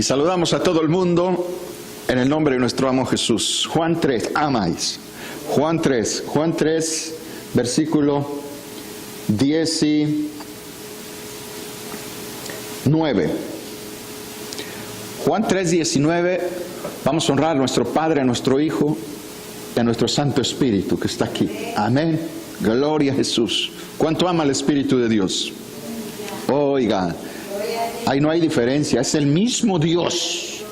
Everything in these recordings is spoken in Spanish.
Y saludamos a todo el mundo en el nombre de nuestro amo Jesús. Juan 3, amáis. Juan 3, versículo 19. Juan 3, 19, vamos a honrar a nuestro Padre, a nuestro Hijo y a nuestro Santo Espíritu que está aquí. Amén. Gloria a Jesús. ¿Cuánto ama el Espíritu de Dios? Oiga, ahí no hay diferencia, es el mismo Dios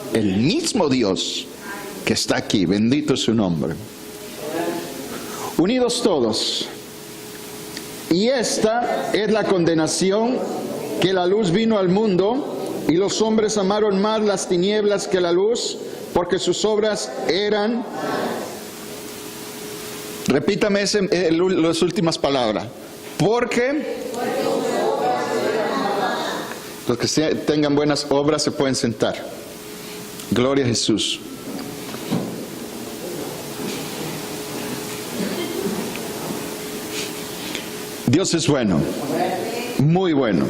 que está aquí, bendito es su nombre. Unidos todos. Y esta es la condenación, que la luz vino al mundo, y los hombres amaron más las tinieblas que la luz, porque sus obras eran... Repítame las últimas palabras. Porque los que tengan buenas obras se pueden sentar. Gloria a Jesús. Dios es bueno, muy bueno.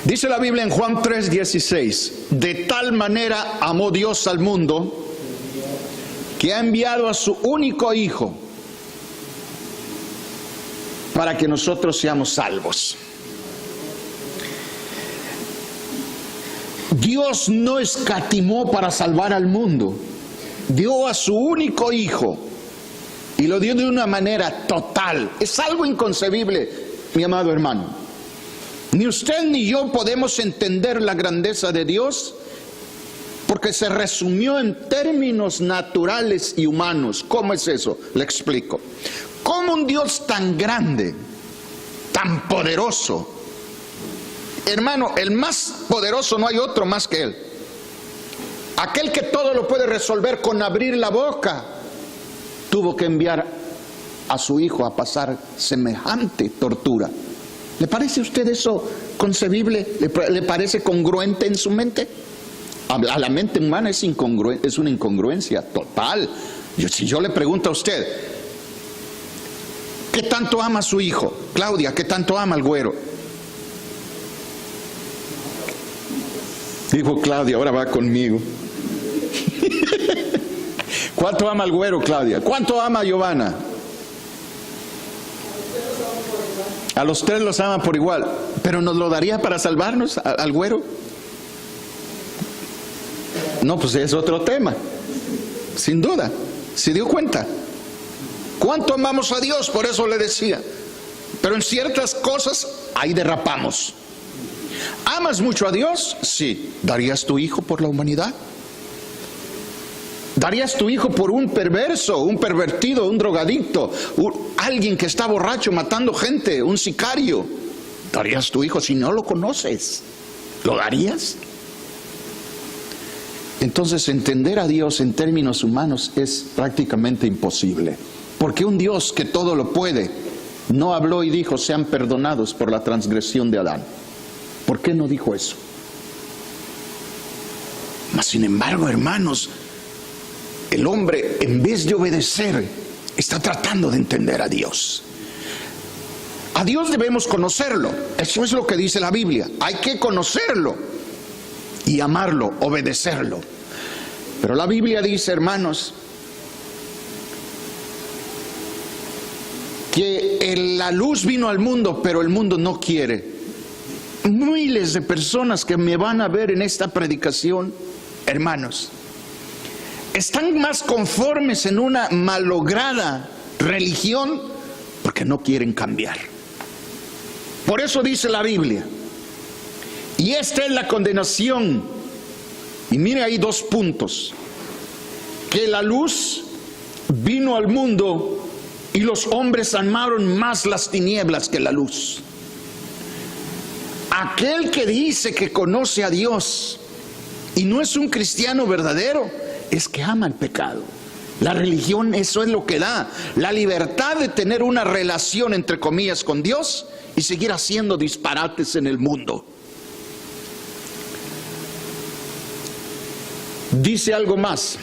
Dice la Biblia en Juan 3:16, de tal manera amó Dios al mundo que ha enviado a su único Hijo para que nosotros seamos salvos. Dios no escatimó para salvar al mundo, dio a su único Hijo y lo dio de una manera total. Es algo inconcebible, mi amado hermano. Ni usted ni yo podemos entender la grandeza de Dios porque se resumió en términos naturales y humanos. ¿Cómo es eso? Le explico. ¿Cómo un Dios tan grande, tan poderoso? Hermano, el más poderoso, no hay otro más que Él. Aquel que todo lo puede resolver con abrir la boca, tuvo que enviar a su Hijo a pasar semejante tortura. ¿Le parece a usted eso concebible? ¿Le parece congruente en su mente? A la mente humana es una incongruencia total. Si yo le pregunto a usted, ¿qué tanto ama a su hijo? Claudia, ¿qué tanto ama al güero? Dijo Claudia, ahora va conmigo. ¿Cuánto ama al güero, Claudia? ¿Cuánto ama a Giovanna? A los tres los ama por igual. ¿Pero nos lo daría para salvarnos al güero? No, pues es otro tema. Sin duda. ¿Se dio cuenta? ¿Cuánto amamos a Dios? Por eso le decía. Pero en ciertas cosas ahí derrapamos. ¿Amas mucho a Dios? Sí. ¿Darías tu hijo por la humanidad? ¿Darías tu hijo por un perverso, un pervertido, un drogadicto, alguien que está borracho matando gente, un sicario? ¿Darías tu hijo si no lo conoces? ¿Lo darías? Entonces entender a Dios en términos humanos es prácticamente imposible. Porque un Dios que todo lo puede no habló y dijo sean perdonados por la transgresión de Adán. ¿Por qué no dijo eso? Mas sin embargo, hermanos, el hombre, en vez de obedecer, está tratando de entender a Dios. A Dios debemos conocerlo. Eso es lo que dice la Biblia. Hay que conocerlo y amarlo, obedecerlo. Pero la Biblia dice, hermanos, que la luz vino al mundo, pero el mundo no quiere. Miles de personas que me van a ver en esta predicación, hermanos, están más conformes en una malograda religión porque no quieren cambiar. Por eso dice la Biblia, y esta es la condenación, y mire ahí 2 puntos, que la luz vino al mundo y los hombres amaron más las tinieblas que la luz. Aquel que dice que conoce a Dios y no es un cristiano verdadero, es que ama el pecado. La religión eso es lo que da, la libertad de tener una relación entre comillas con Dios y seguir haciendo disparates en el mundo. Dice algo más.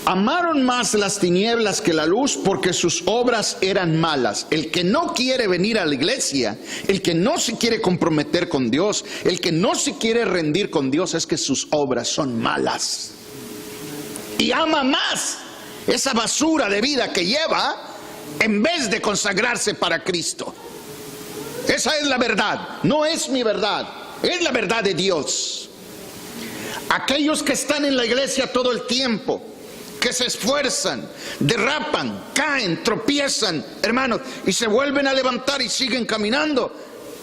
Amaron más las tinieblas que la luz porque sus obras eran malas. El que no quiere venir a la iglesia, el que no se quiere comprometer con Dios, el que no se quiere rendir con Dios, es que sus obras son malas. Y ama más esa basura de vida que lleva en vez de consagrarse para Cristo. Esa es la verdad, no es mi verdad, es la verdad de Dios. Aquellos que están en la iglesia todo el tiempo, que se esfuerzan, derrapan, caen, tropiezan, hermanos, y se vuelven a levantar y siguen caminando,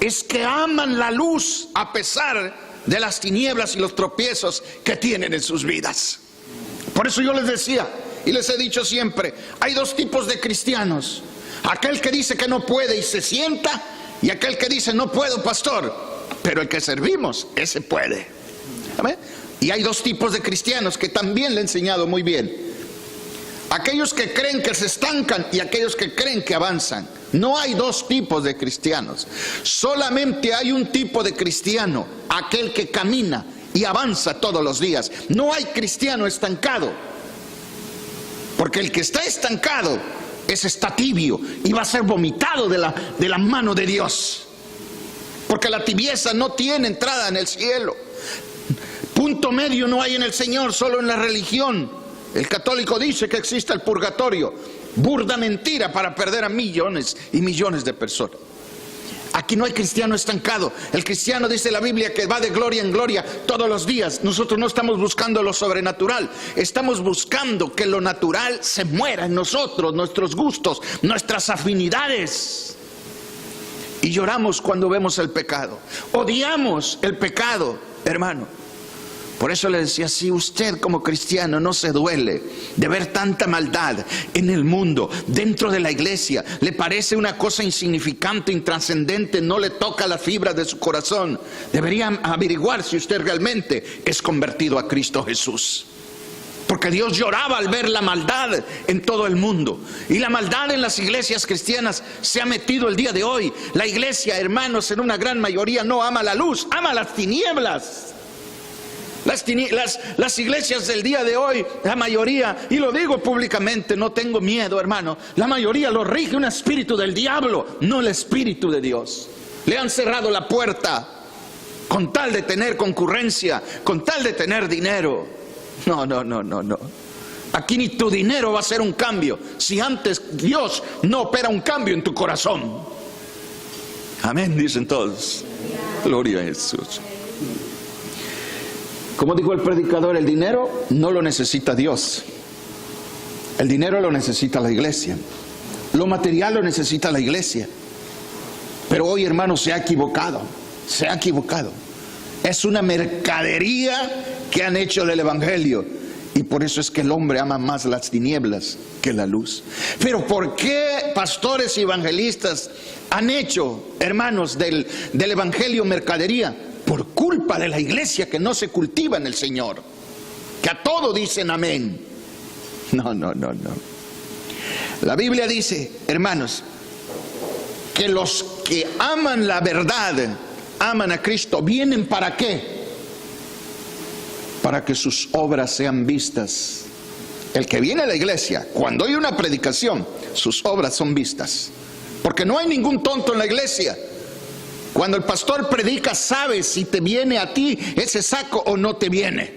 es que aman la luz a pesar de las tinieblas y los tropiezos que tienen en sus vidas. Por eso yo les decía y les he dicho siempre, hay dos tipos de cristianos: aquel que dice que no puede y se sienta, y aquel que dice no puedo, pastor, pero el que servimos, ese puede. ¿Amén? Y hay dos tipos de cristianos que también le he enseñado muy bien: aquellos que creen que se estancan y aquellos que creen que avanzan. No hay dos tipos de cristianos, solamente hay un tipo de cristiano, aquel que camina y avanza todos los días. No hay cristiano estancado, porque el que está estancado, ese está tibio y va a ser vomitado de la mano de Dios, porque la tibieza no tiene entrada en el cielo. Punto medio no hay en el Señor, solo en la religión. El católico dice que existe el purgatorio, burda mentira para perder a millones y millones de personas. Aquí no hay cristiano estancado. El cristiano, dice la Biblia, que va de gloria en gloria todos los días. Nosotros no estamos buscando lo sobrenatural, estamos buscando que lo natural se muera en nosotros, nuestros gustos, nuestras afinidades. Y lloramos cuando vemos el pecado, odiamos el pecado, hermano. Por eso le decía, si usted como cristiano no se duele de ver tanta maldad en el mundo, dentro de la iglesia, le parece una cosa insignificante, intrascendente, no le toca la fibra de su corazón, debería averiguar si usted realmente es convertido a Cristo Jesús. Porque Dios lloraba al ver la maldad en todo el mundo. Y la maldad en las iglesias cristianas se ha metido el día de hoy. La iglesia, hermanos, en una gran mayoría no ama la luz, ama las tinieblas. Las iglesias del día de hoy, la mayoría, y lo digo públicamente, no tengo miedo, hermano, la mayoría lo rige un espíritu del diablo, no el espíritu de Dios. Le han cerrado la puerta con tal de tener concurrencia, con tal de tener dinero. No. Aquí ni tu dinero va a hacer un cambio si antes Dios no opera un cambio en tu corazón. Amén, dicen todos. Gloria a Jesús. Como dijo el predicador, el dinero no lo necesita Dios. El dinero lo necesita la iglesia. Lo material lo necesita la iglesia. Pero hoy, hermano, se ha equivocado. Se ha equivocado. Es una mercadería que han hecho del evangelio. Y por eso es que el hombre ama más las tinieblas que la luz. Pero ¿por qué pastores y evangelistas han hecho, hermanos, del evangelio mercadería? Por culpa de la iglesia que no se cultiva en el Señor, que a todo dicen amén. No. La Biblia dice, hermanos, que los que aman la verdad, aman a Cristo, ¿vienen para qué? Para que sus obras sean vistas. El que viene a la iglesia, cuando hay una predicación, sus obras son vistas, porque no hay ningún tonto en la iglesia. Cuando el pastor predica, sabe si te viene a ti ese saco o no te viene.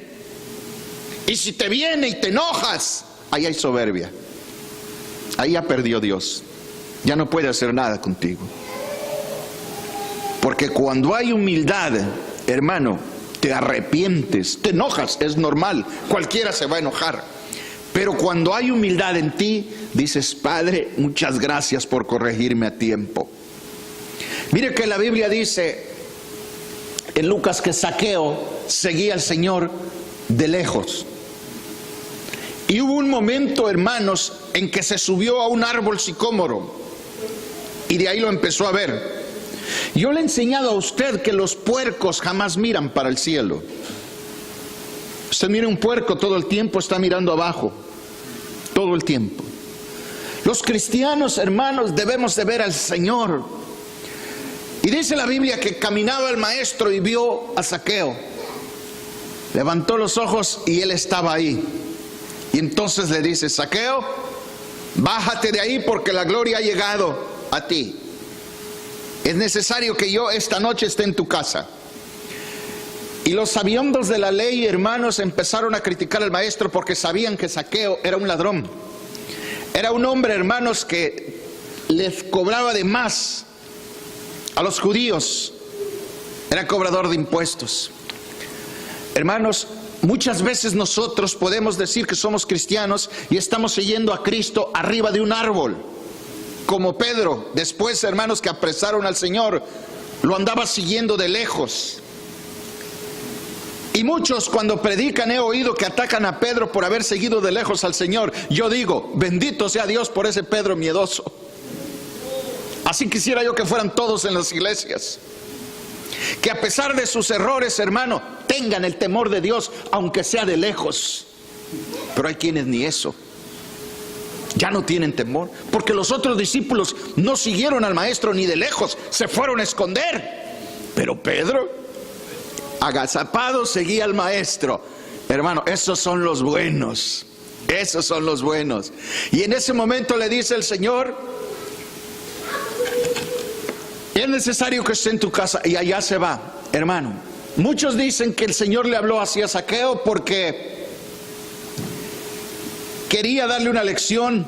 Y si te viene y te enojas, ahí hay soberbia. Ahí ya perdió Dios. Ya no puede hacer nada contigo. Porque cuando hay humildad, hermano, te arrepientes, te enojas, es normal. Cualquiera se va a enojar. Pero cuando hay humildad en ti, dices, Padre, muchas gracias por corregirme a tiempo. Mire que la Biblia dice en Lucas que Zaqueo seguía al Señor de lejos. Y hubo un momento, hermanos, en que se subió a un árbol sicómoro y de ahí lo empezó a ver. Yo le he enseñado a usted que los puercos jamás miran para el cielo. Usted mira un puerco, todo el tiempo está mirando abajo, todo el tiempo. Los cristianos, hermanos, debemos de ver al Señor. Y dice la Biblia que caminaba el maestro y vio a Zaqueo. Levantó los ojos y él estaba ahí. Y entonces le dice: Zaqueo, bájate de ahí porque la gloria ha llegado a ti. Es necesario que yo esta noche esté en tu casa. Y los sabiondos de la ley, hermanos, empezaron a criticar al maestro porque sabían que Zaqueo era un ladrón. Era un hombre, hermanos, que les cobraba de más a los judíos. Era cobrador de impuestos. Hermanos, muchas veces nosotros podemos decir que somos cristianos y estamos siguiendo a Cristo arriba de un árbol. Como Pedro, después, hermanos, que apresaron al Señor, lo andaba siguiendo de lejos. Y muchos, cuando predican, he oído que atacan a Pedro por haber seguido de lejos al Señor. Yo digo: bendito sea Dios por ese Pedro miedoso. Así quisiera yo que fueran todos en las iglesias, que a pesar de sus errores, hermano, tengan el temor de Dios, aunque sea de lejos. Pero hay quienes ni eso, ya no tienen temor, porque los otros discípulos no siguieron al maestro ni de lejos, se fueron a esconder. Pero Pedro, agazapado, seguía al maestro. Hermano, esos son los buenos. Esos son los buenos. Y en ese momento le dice el Señor: es necesario que esté en tu casa. Y allá se va, hermano. Muchos dicen que el Señor le habló así a Zaqueo porque quería darle una lección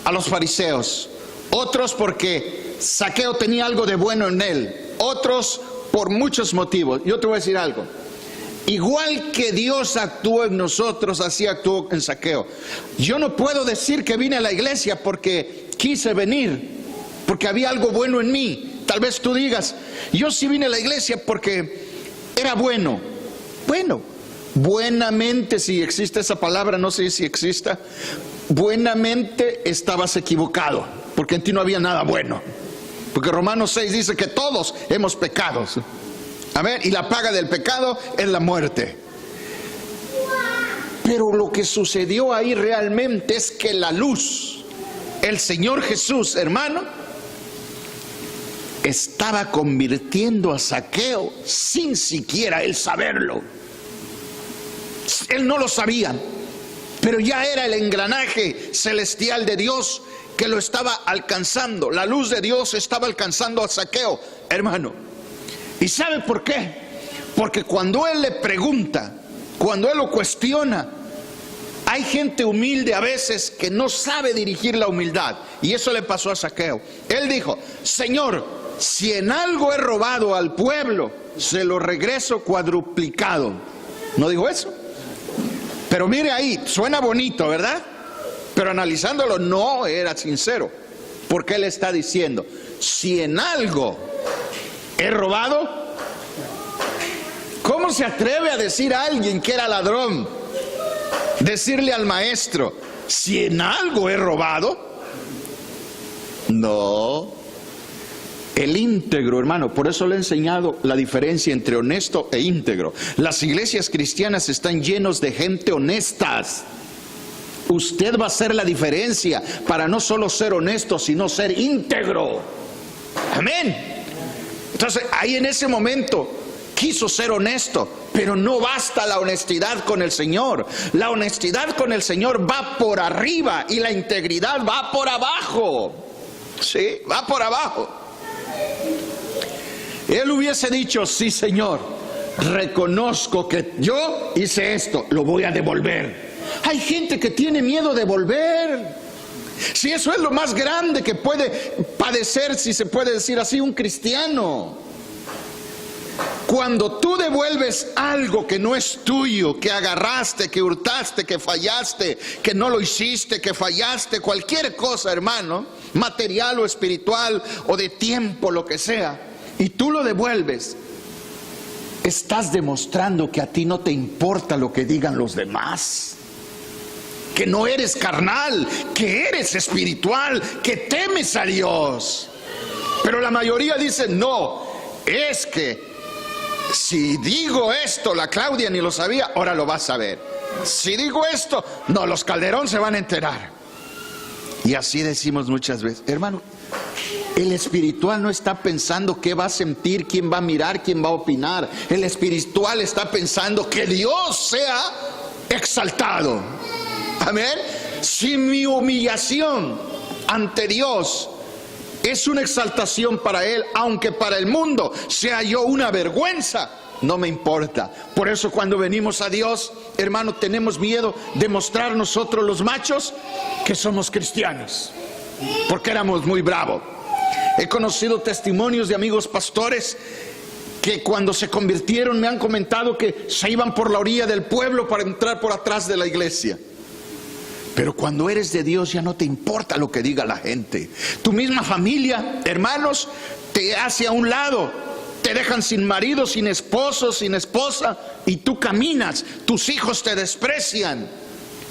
a los fariseos. Otros porque Zaqueo tenía algo de bueno en él. Otros por muchos motivos. Yo te voy a decir algo: igual que Dios actuó en nosotros, así actuó en Zaqueo. Yo no puedo decir que vine a la iglesia porque quise venir, porque había algo bueno en mí. Tal vez tú digas: yo sí vine a la iglesia porque era bueno. Bueno, buenamente, si existe esa palabra, no sé si exista, buenamente estabas equivocado, porque en ti no había nada bueno. Porque Romanos 6 dice que todos hemos pecado. Amén. Y la paga del pecado es la muerte. Pero lo que sucedió ahí realmente es que la luz, el Señor Jesús, hermano, estaba convirtiendo a Zaqueo sin siquiera él saberlo. Él no lo sabía, pero ya era el engranaje celestial de Dios que lo estaba alcanzando. La luz de Dios estaba alcanzando a Zaqueo, hermano. ¿Y sabe por qué? Porque cuando él le pregunta, cuando él lo cuestiona, hay gente humilde a veces que no sabe dirigir la humildad. Y eso le pasó a Zaqueo. Él dijo: Señor, si en algo he robado al pueblo, se lo regreso cuadruplicado. ¿No dijo eso? Pero mire ahí, suena bonito, ¿verdad? Pero analizándolo no era sincero, porque él está diciendo: si en algo he robado. ¿Cómo se atreve a decir a alguien que era ladrón, decirle al maestro: si en algo he robado? No. El íntegro, hermano, por eso le he enseñado la diferencia entre honesto e íntegro. Las iglesias cristianas están llenos de gente honestas. Usted va a hacer la diferencia para no solo ser honesto, sino ser íntegro. Amén. Entonces, ahí en ese momento quiso ser honesto, pero no basta la honestidad con el Señor. La honestidad con el Señor va por arriba y la integridad va por abajo. Sí, va por abajo. Él hubiese dicho: sí, Señor, reconozco que yo hice esto, lo voy a devolver. Hay gente que tiene miedo de devolver. Si eso es lo más grande que puede padecer, si se puede decir así, un cristiano. Cuando tú devuelves algo que no es tuyo, que agarraste, que hurtaste, que fallaste, que no lo hiciste, que fallaste, cualquier cosa, hermano, material o espiritual o de tiempo, lo que sea, y tú lo devuelves, estás demostrando que a ti no te importa lo que digan los demás, que no eres carnal, que eres espiritual, que temes a Dios. Pero la mayoría dice: no, es que si digo esto, la Claudia ni lo sabía, ahora lo va a saber. Si digo esto, no, los Calderón se van a enterar. Y así decimos muchas veces. Hermano, el espiritual no está pensando qué va a sentir, quién va a mirar, quién va a opinar. El espiritual está pensando que Dios sea exaltado. Amén. Si mi humillación ante Dios es una exaltación para Él, aunque para el mundo sea yo una vergüenza, no me importa. Por eso cuando venimos a Dios, hermano, tenemos miedo de mostrar nosotros los machos que somos cristianos, porque éramos muy bravos. He conocido testimonios de amigos pastores que cuando se convirtieron me han comentado que se iban por la orilla del pueblo para entrar por atrás de la iglesia. Pero cuando eres de Dios ya no te importa lo que diga la gente. Tu misma familia, hermanos, te hace a un lado. Te dejan sin marido, sin esposo, sin esposa, y tú caminas. Tus hijos te desprecian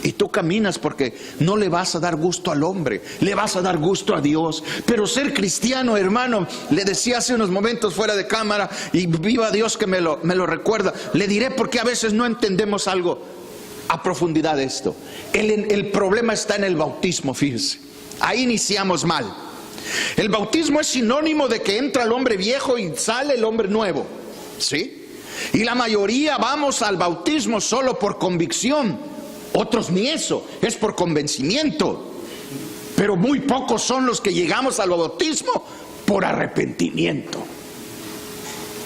y tú caminas porque no le vas a dar gusto al hombre, le vas a dar gusto a Dios. Pero ser cristiano, hermano, le decía hace unos momentos fuera de cámara, y viva Dios que me lo recuerda, le diré porque a veces no entendemos algo a profundidad de esto. El problema está en el bautismo, fíjese. Ahí iniciamos mal. El bautismo es sinónimo de que entra el hombre viejo y sale el hombre nuevo, ¿sí? Y la mayoría vamos al bautismo solo por convicción. Otros ni eso, es por convencimiento. Pero muy pocos son los que llegamos al bautismo por arrepentimiento.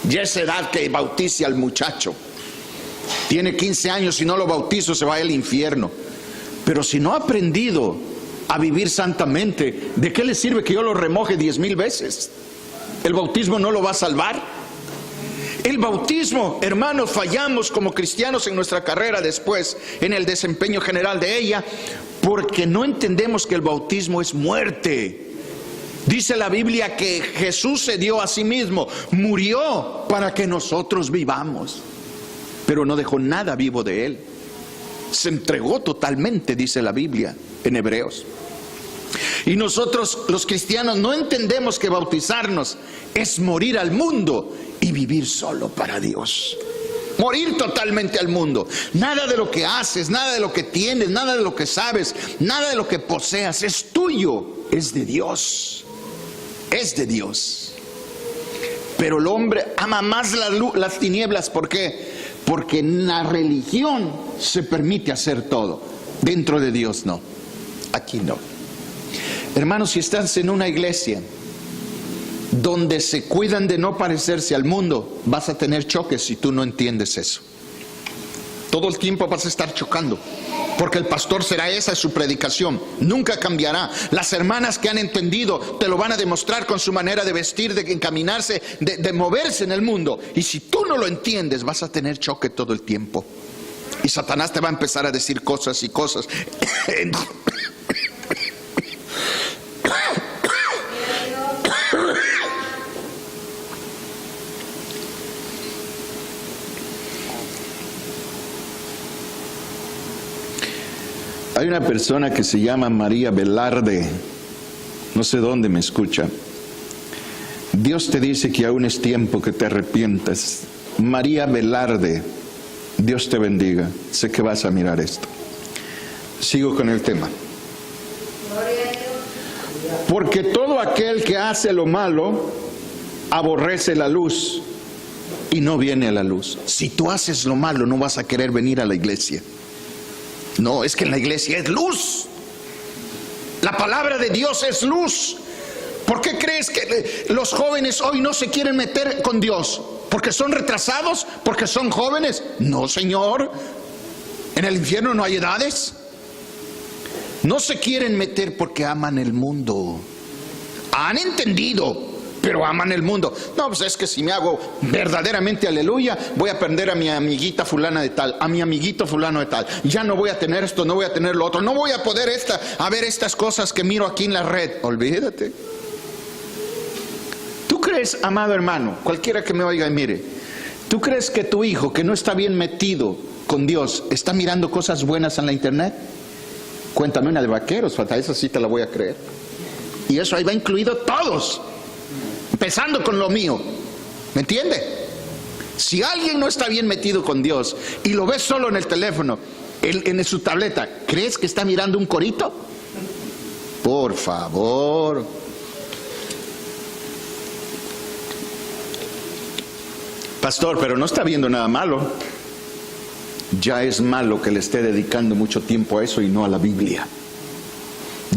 Ya es edad que bautice al muchacho. Tiene 15 años, si no lo bautizo se va al infierno. Pero si no ha aprendido a vivir santamente, ¿de qué le sirve que yo lo remoje 10,000 veces? ¿El bautismo no lo va a salvar? El bautismo, hermanos, fallamos como cristianos en nuestra carrera después, en el desempeño general de ella, porque no entendemos que el bautismo es muerte. Dice la Biblia que Jesús se dio a sí mismo, murió para que nosotros vivamos, pero no dejó nada vivo de Él. Se entregó totalmente, dice la Biblia en Hebreos. Y nosotros los cristianos no entendemos que bautizarnos es morir al mundo y vivir solo para Dios. Morir totalmente al mundo. Nada de lo que haces, nada de lo que tienes, nada de lo que sabes, nada de lo que poseas es tuyo, es de Dios. Es de Dios. Pero el hombre ama más las tinieblas. ¿Por qué? Porque en la religión se permite hacer todo. Dentro de Dios no. Aquí no. Hermanos, si estás en una iglesia donde se cuidan de no parecerse al mundo, vas a tener choques si tú no entiendes eso. Todo el tiempo vas a estar chocando, porque el pastor será, esa es su predicación, nunca cambiará. Las hermanas que han entendido te lo van a demostrar con su manera de vestir, de encaminarse, de moverse en el mundo. Y si tú no lo entiendes, vas a tener choque todo el tiempo. Y Satanás te va a empezar a decir cosas y cosas. Hay una persona que se llama María Velarde, no sé dónde me escucha. Dios te dice que aún es tiempo que te arrepientas. María Velarde, Dios te bendiga. Sé que vas a mirar esto. Sigo con el tema. Porque todo aquel que hace lo malo aborrece la luz y no viene a la luz. Si tú haces lo malo, no vas a querer venir a la iglesia. No, es que en la iglesia es luz. La palabra de Dios es luz. ¿Por qué crees que los jóvenes hoy no se quieren meter con Dios? ¿Porque son retrasados? ¿Porque son jóvenes? No, Señor. En el infierno no hay edades. No se quieren meter porque aman el mundo. Han entendido, pero aman el mundo. No, pues es que si me hago verdaderamente aleluya, voy a perder a mi amiguita fulana de tal, a mi amiguito fulano de tal. Ya no voy a tener esto, no voy a tener lo otro, no voy a poder ver estas cosas que miro aquí en la red. Olvídate. ¿Tú crees, amado hermano, cualquiera que me oiga y mire, tú crees que tu hijo que no está bien metido con Dios está mirando cosas buenas en la internet? Cuéntame una de vaqueros, esa sí te la voy a creer. Y eso ahí va incluido todos, empezando con lo mío. ¿Me entiende? Si alguien no está bien metido con Dios y lo ves solo en el teléfono, en su tableta, ¿crees que está mirando un corito? Por favor. Pastor, pero no está viendo nada malo. ya es malo que le esté dedicando mucho tiempo a eso y no a la Biblia.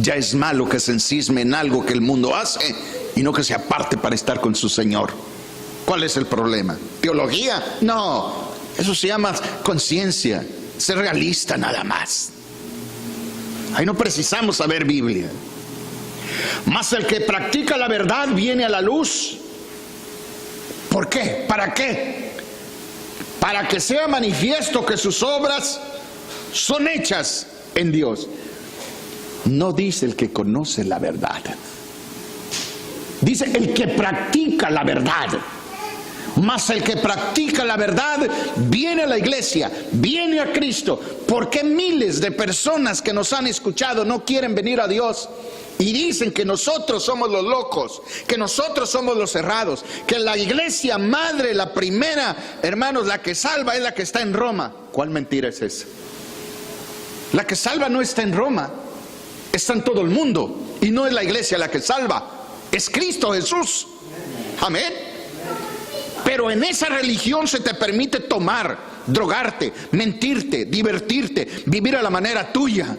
Ya es malo que se encisme en algo que el mundo hace y no que se aparte para estar con su Señor. ¿Cuál es el problema? ¿Teología? No, eso se llama conciencia, ser realista nada más. Ahí no precisamos saber Biblia. Mas el que practica la verdad viene a la luz. ¿Por qué? ¿Para qué? Para que sea manifiesto que sus obras son hechas en Dios. No dice el que conoce la verdad, dice el que practica la verdad. Mas el que practica la verdad viene a la iglesia, viene a Cristo. ¿Por qué miles de personas que nos han escuchado no quieren venir a Dios? Y dicen que nosotros somos los locos, que nosotros somos los errados, que la iglesia madre, la primera, hermanos, la que salva es la que está en Roma. ¿Cuál mentira es esa? La que salva no está en Roma, está en todo el mundo. Y no es la iglesia la que salva, es Cristo Jesús. Amén. Pero en esa religión se te permite tomar, drogarte, mentirte, divertirte, vivir a la manera tuya.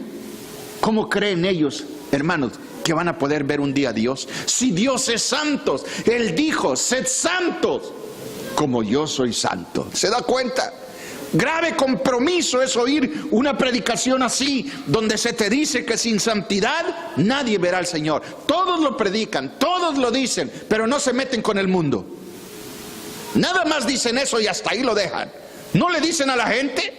¿Cómo creen ellos, hermanos, que van a poder ver un día a Dios? Si Dios es santo, Él dijo, sed santos como yo soy santo. ¿Se da cuenta? Grave compromiso es oír una predicación así, donde se te dice que sin santidad nadie verá al Señor. Todos lo predican, todos lo dicen, pero no se meten con el mundo. Nada más dicen eso y hasta ahí lo dejan. No le dicen a la gente,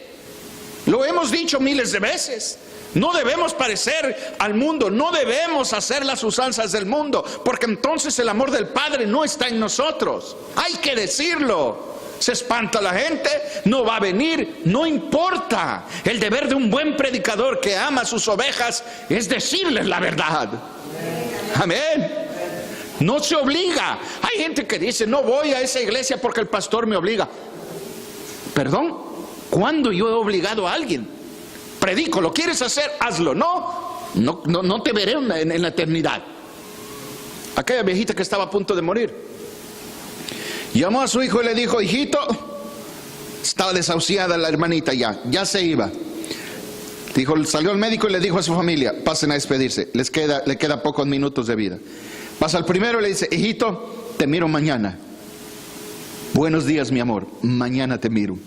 lo hemos dicho miles de veces, no debemos parecer al mundo, no debemos hacer las usanzas del mundo, porque entonces el amor del Padre no está en nosotros. Hay que decirlo. Se espanta la gente, no va a venir, no importa. El deber de un buen predicador que ama a sus ovejas es decirles la verdad. Amén. No se obliga. Hay gente que dice, no voy a esa iglesia porque el pastor me obliga. Perdón, ¿cuándo yo he obligado a alguien? Predico, ¿lo quieres hacer? Hazlo. No te veré en la eternidad. Aquella viejita que estaba a punto de morir llamó a su hijo y le dijo, hijito, estaba desahuciada la hermanita, ya se iba. Dijo, salió el médico y le dijo a su familia, pasen a despedirse, le queda pocos minutos de vida. Pasa al primero y le dice, hijito, te miro mañana. Buenos días, mi amor, mañana te miro.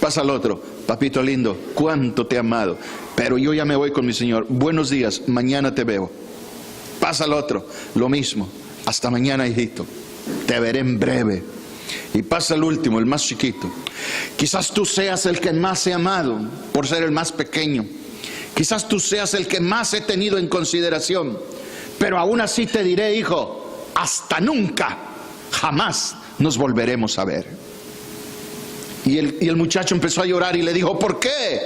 Pasa al otro, papito lindo, cuánto te he amado, pero yo ya me voy con mi Señor. Buenos días, mañana te veo. Pasa al otro, lo mismo, hasta mañana, hijito, te veré en breve. Y pasa el último, el más chiquito. Quizás tú seas el que más he amado por ser el más pequeño. Quizás tú seas el que más he tenido en consideración. Pero aún así te diré, hijo, hasta nunca, jamás nos volveremos a ver. Y el muchacho empezó a llorar y le dijo, ¿por qué?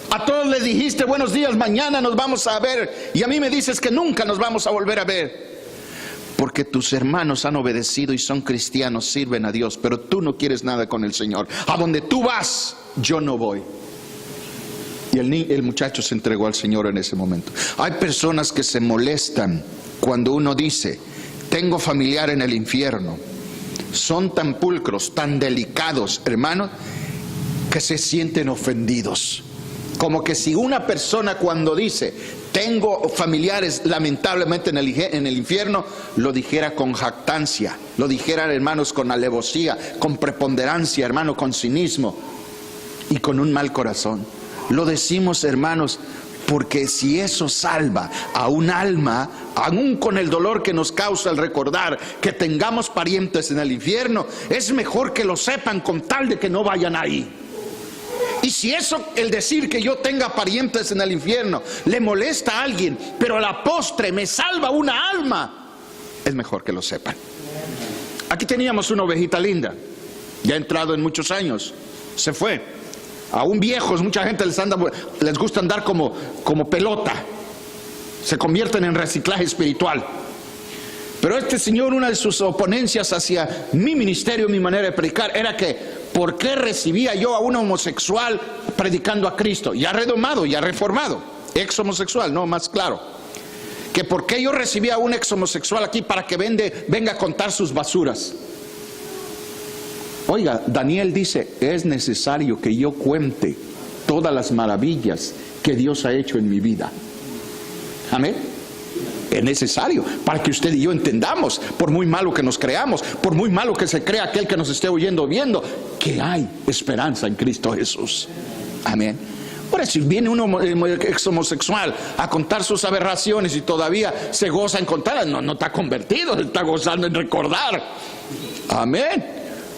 A todos les dijiste buenos días, mañana nos vamos a ver, y a mí me dices que nunca nos vamos a volver a ver. Porque tus hermanos han obedecido y son cristianos, sirven a Dios, pero tú no quieres nada con el Señor. A donde tú vas, yo no voy. Y el muchacho se entregó al Señor en ese momento. Hay personas que se molestan cuando uno dice, tengo familiar en el infierno. Son tan pulcros, tan delicados, hermanos, que se sienten ofendidos. Como que si una persona cuando dice, tengo familiares lamentablemente en el infierno, lo dijera con jactancia, lo dijera, hermanos, con alevosía, con preponderancia, hermano, con cinismo y con un mal corazón. Lo decimos, hermanos, porque si eso salva a un alma, aún con el dolor que nos causa el recordar que tengamos parientes en el infierno, es mejor que lo sepan con tal de que no vayan ahí. Y si eso, el decir que yo tenga parientes en el infierno, le molesta a alguien, pero a la postre me salva una alma, es mejor que lo sepan. Aquí teníamos una ovejita linda, ya ha entrado en muchos años, se fue. Aún viejos, mucha gente les gusta andar como pelota, se convierten en reciclaje espiritual. Pero este señor, una de sus oponencias hacia mi ministerio, mi manera de predicar, era que ¿por qué recibía yo a un homosexual predicando a Cristo? Ya redomado, ya reformado, ex homosexual, no, más claro. Que ¿por qué yo recibía a un ex homosexual aquí para que venga a contar sus basuras? Oiga, Daniel dice, es necesario que yo cuente todas las maravillas que Dios ha hecho en mi vida. Amén. Es necesario para que usted y yo entendamos, por muy malo que nos creamos, por muy malo que se crea aquel que nos esté oyendo o viendo, que hay esperanza en Cristo Jesús. Amén. Por eso, si viene uno ex homosexual a contar sus aberraciones y todavía se goza en contarlas, no está convertido, está gozando en recordar. Amén.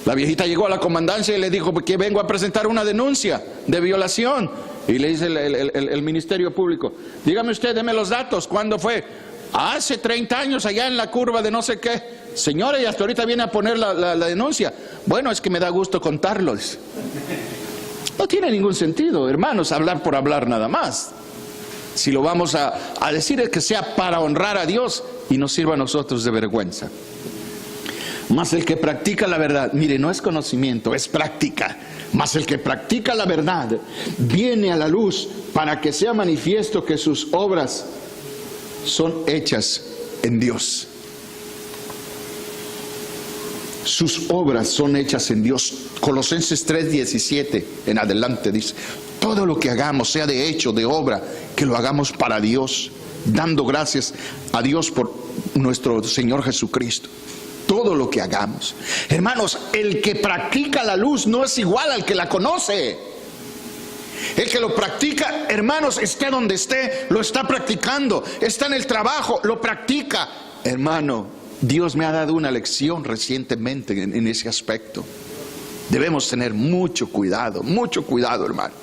La viejita llegó a la comandancia y le dijo que vengo a presentar una denuncia de violación. Y le dice el Ministerio Público, dígame usted, deme los datos, ¿cuándo fue? Hace 30 años allá en la curva de no sé qué. Señora, y hasta ahorita viene a poner la denuncia. Bueno, es que me da gusto contarlos. No tiene ningún sentido, hermanos, hablar por hablar nada más. Si lo vamos a decir, es que sea para honrar a Dios y nos sirva a nosotros de vergüenza. Mas el que practica la verdad, mire, no es conocimiento, es práctica. Mas el que practica la verdad viene a la luz para que sea manifiesto que sus obras son hechas en Dios. Sus obras son hechas en Dios. Colosenses 3:17 en adelante dice, todo lo que hagamos, sea de hecho, de obra, que lo hagamos para Dios, dando gracias a Dios por nuestro Señor Jesucristo. Todo lo que hagamos. Hermanos, el que practica la luz no es igual al que la conoce. El que lo practica, hermanos, esté donde esté, lo está practicando. Está en el trabajo, lo practica. Hermano, Dios me ha dado una lección recientemente en ese aspecto. Debemos tener mucho cuidado, hermano.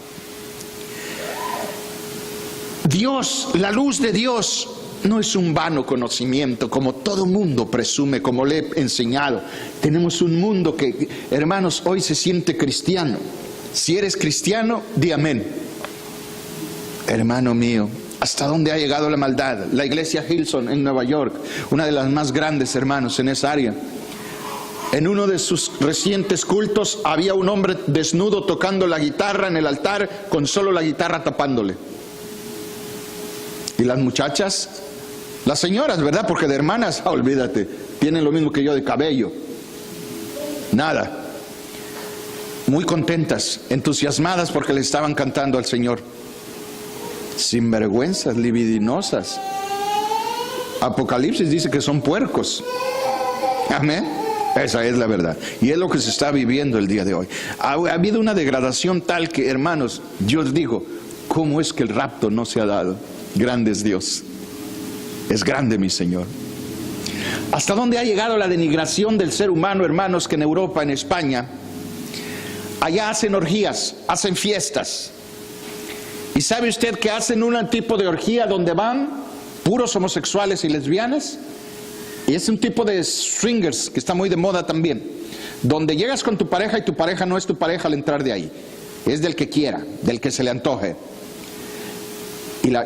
Dios, la luz de Dios, no es un vano conocimiento, como todo mundo presume, como le he enseñado. Tenemos un mundo que, hermanos, hoy se siente cristiano. Si eres cristiano, di amén. Hermano mío, ¿hasta dónde ha llegado la maldad? La iglesia Hillsong en Nueva York, una de las más grandes, hermanos, en esa área. En uno de sus recientes cultos había un hombre desnudo tocando la guitarra en el altar, con solo la guitarra tapándole. Y las muchachas, las señoras, ¿verdad? Porque de hermanas, olvídate, tienen lo mismo que yo de cabello. Nada. Muy contentas, entusiasmadas porque le estaban cantando al Señor. Sinvergüenzas, libidinosas. Apocalipsis dice que son puercos. Amén. Esa es la verdad. Y es lo que se está viviendo el día de hoy. Ha habido una degradación tal que, hermanos, yo os digo, ¿cómo es que el rapto no se ha dado? Grande es Dios. Es grande mi Señor. ¿Hasta dónde ha llegado la denigración del ser humano, hermanos, que en Europa, en España, allá hacen orgías, hacen fiestas? ¿Y sabe usted que hacen un tipo de orgía donde van puros homosexuales y lesbianas? Y es un tipo de swingers que está muy de moda también, donde llegas con tu pareja y tu pareja no es tu pareja al entrar de ahí, es del que quiera, del que se le antoje.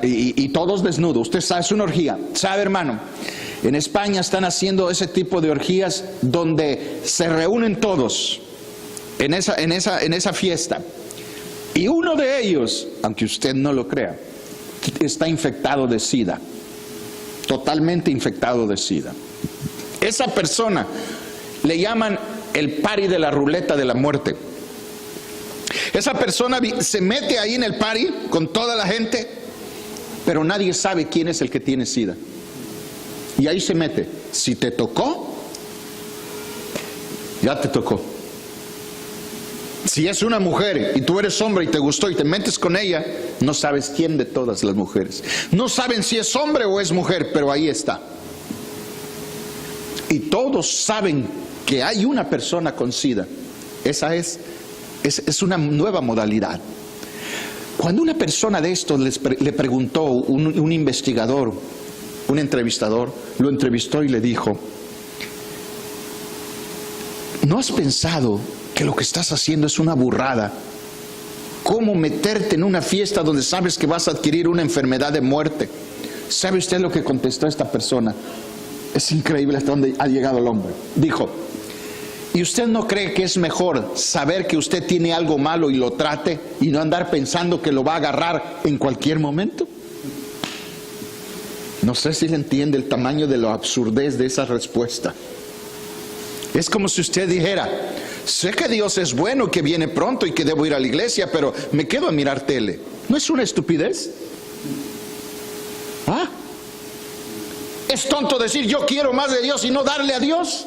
Y todos desnudos. Usted sabe, es una orgía. ¿Sabe, hermano? En España están haciendo ese tipo de orgías donde se reúnen todos en esa fiesta. Y uno de ellos, aunque usted no lo crea, está infectado de SIDA. Totalmente infectado de SIDA. Esa persona le llaman el party de la ruleta de la muerte. Esa persona se mete ahí en el party con toda la gente, pero nadie sabe quién es el que tiene SIDA. Y ahí se mete. Si te tocó, ya te tocó. Si es una mujer y tú eres hombre y te gustó y te metes con ella, no sabes quién de todas las mujeres. No saben si es hombre o es mujer, pero ahí está. Y todos saben que hay una persona con SIDA. Esa es una nueva modalidad. Cuando una persona de estos le preguntó, un investigador, un entrevistador, lo entrevistó y le dijo, ¿no has pensado que lo que estás haciendo es una burrada? ¿Cómo meterte en una fiesta donde sabes que vas a adquirir una enfermedad de muerte? ¿Sabe usted lo que contestó esta persona? Es increíble hasta dónde ha llegado el hombre. Dijo, ¿y usted no cree que es mejor saber que usted tiene algo malo y lo trate y no andar pensando que lo va a agarrar en cualquier momento? No sé si le entiende el tamaño de la absurdez de esa respuesta. Es como si usted dijera: sé que Dios es bueno, que viene pronto y que debo ir a la iglesia, pero me quedo a mirar tele. ¿No es una estupidez? ¿Ah? ¿Es tonto decir yo quiero más de Dios y no darle a Dios?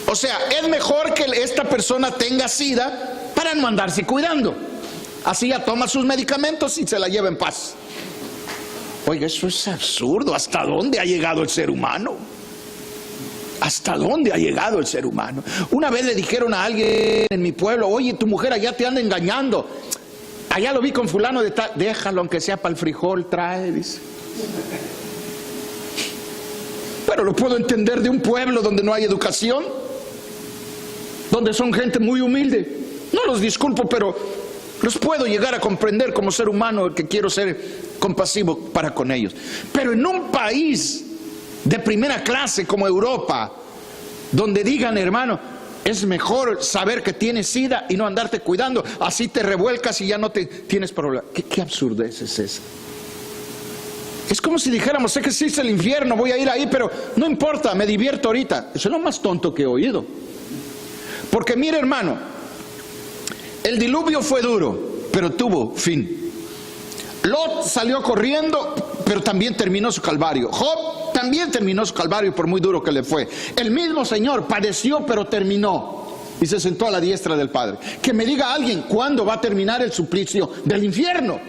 O sea, es mejor que esta persona tenga SIDA para no andarse cuidando. Así ya toma sus medicamentos y se la lleva en paz. Oiga, eso es absurdo. ¿Hasta dónde ha llegado el ser humano? ¿Hasta dónde ha llegado el ser humano? Una vez le dijeron a alguien en mi pueblo: oye, tu mujer allá te anda engañando. Allá lo vi con fulano de tal. Déjalo, aunque sea para el frijol, trae, dice. Pero lo puedo entender de un pueblo donde no hay educación, donde son gente muy humilde. No los disculpo, pero los puedo llegar a comprender como ser humano, que quiero ser compasivo para con ellos. Pero en un país de primera clase como Europa, donde digan: hermano, es mejor saber que tienes SIDA y no andarte cuidando, así te revuelcas y ya no te tienes problema. ¿Qué absurdez es esa? Es como si dijéramos: sé que existe el infierno, voy a ir ahí, pero no importa, me divierto ahorita. Eso es lo más tonto que he oído. Porque mire, hermano, el diluvio fue duro, pero tuvo fin. Lot salió corriendo, pero también terminó su calvario. Job también terminó su calvario, por muy duro que le fue. El mismo Señor padeció, pero terminó y se sentó a la diestra del Padre. Que me diga alguien cuándo va a terminar el suplicio del infierno,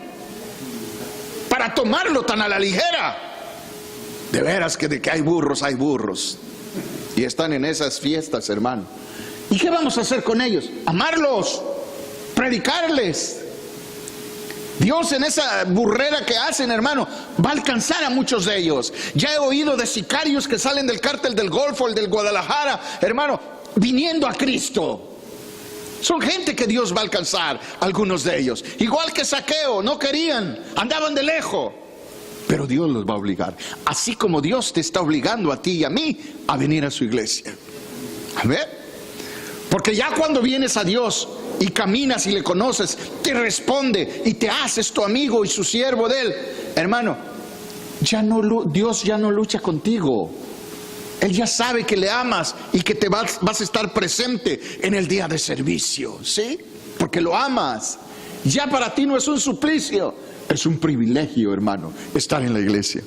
para tomarlo tan a la ligera. De veras que de que hay burros, y están en esas fiestas, hermano. ¿Y qué vamos a hacer con ellos? Amarlos, predicarles. Dios, en esa burrera que hacen, hermano, va a alcanzar a muchos de ellos. Ya he oído de sicarios que salen del cártel del Golfo, el del Guadalajara, hermano, viniendo a Cristo. Son gente que Dios va a alcanzar, algunos de ellos. Igual que Zaqueo, no querían, andaban de lejos, pero Dios los va a obligar. Así como Dios te está obligando a ti y a mí a venir a su iglesia. A ver, porque ya cuando vienes a Dios y caminas y le conoces, te responde y te haces tu amigo y su siervo de Él, hermano, Dios ya no lucha contigo. Él ya sabe que le amas y que te vas a estar presente en el día de servicio, ¿sí? Porque lo amas. Ya para ti no es un suplicio, es un privilegio, hermano, estar en la iglesia.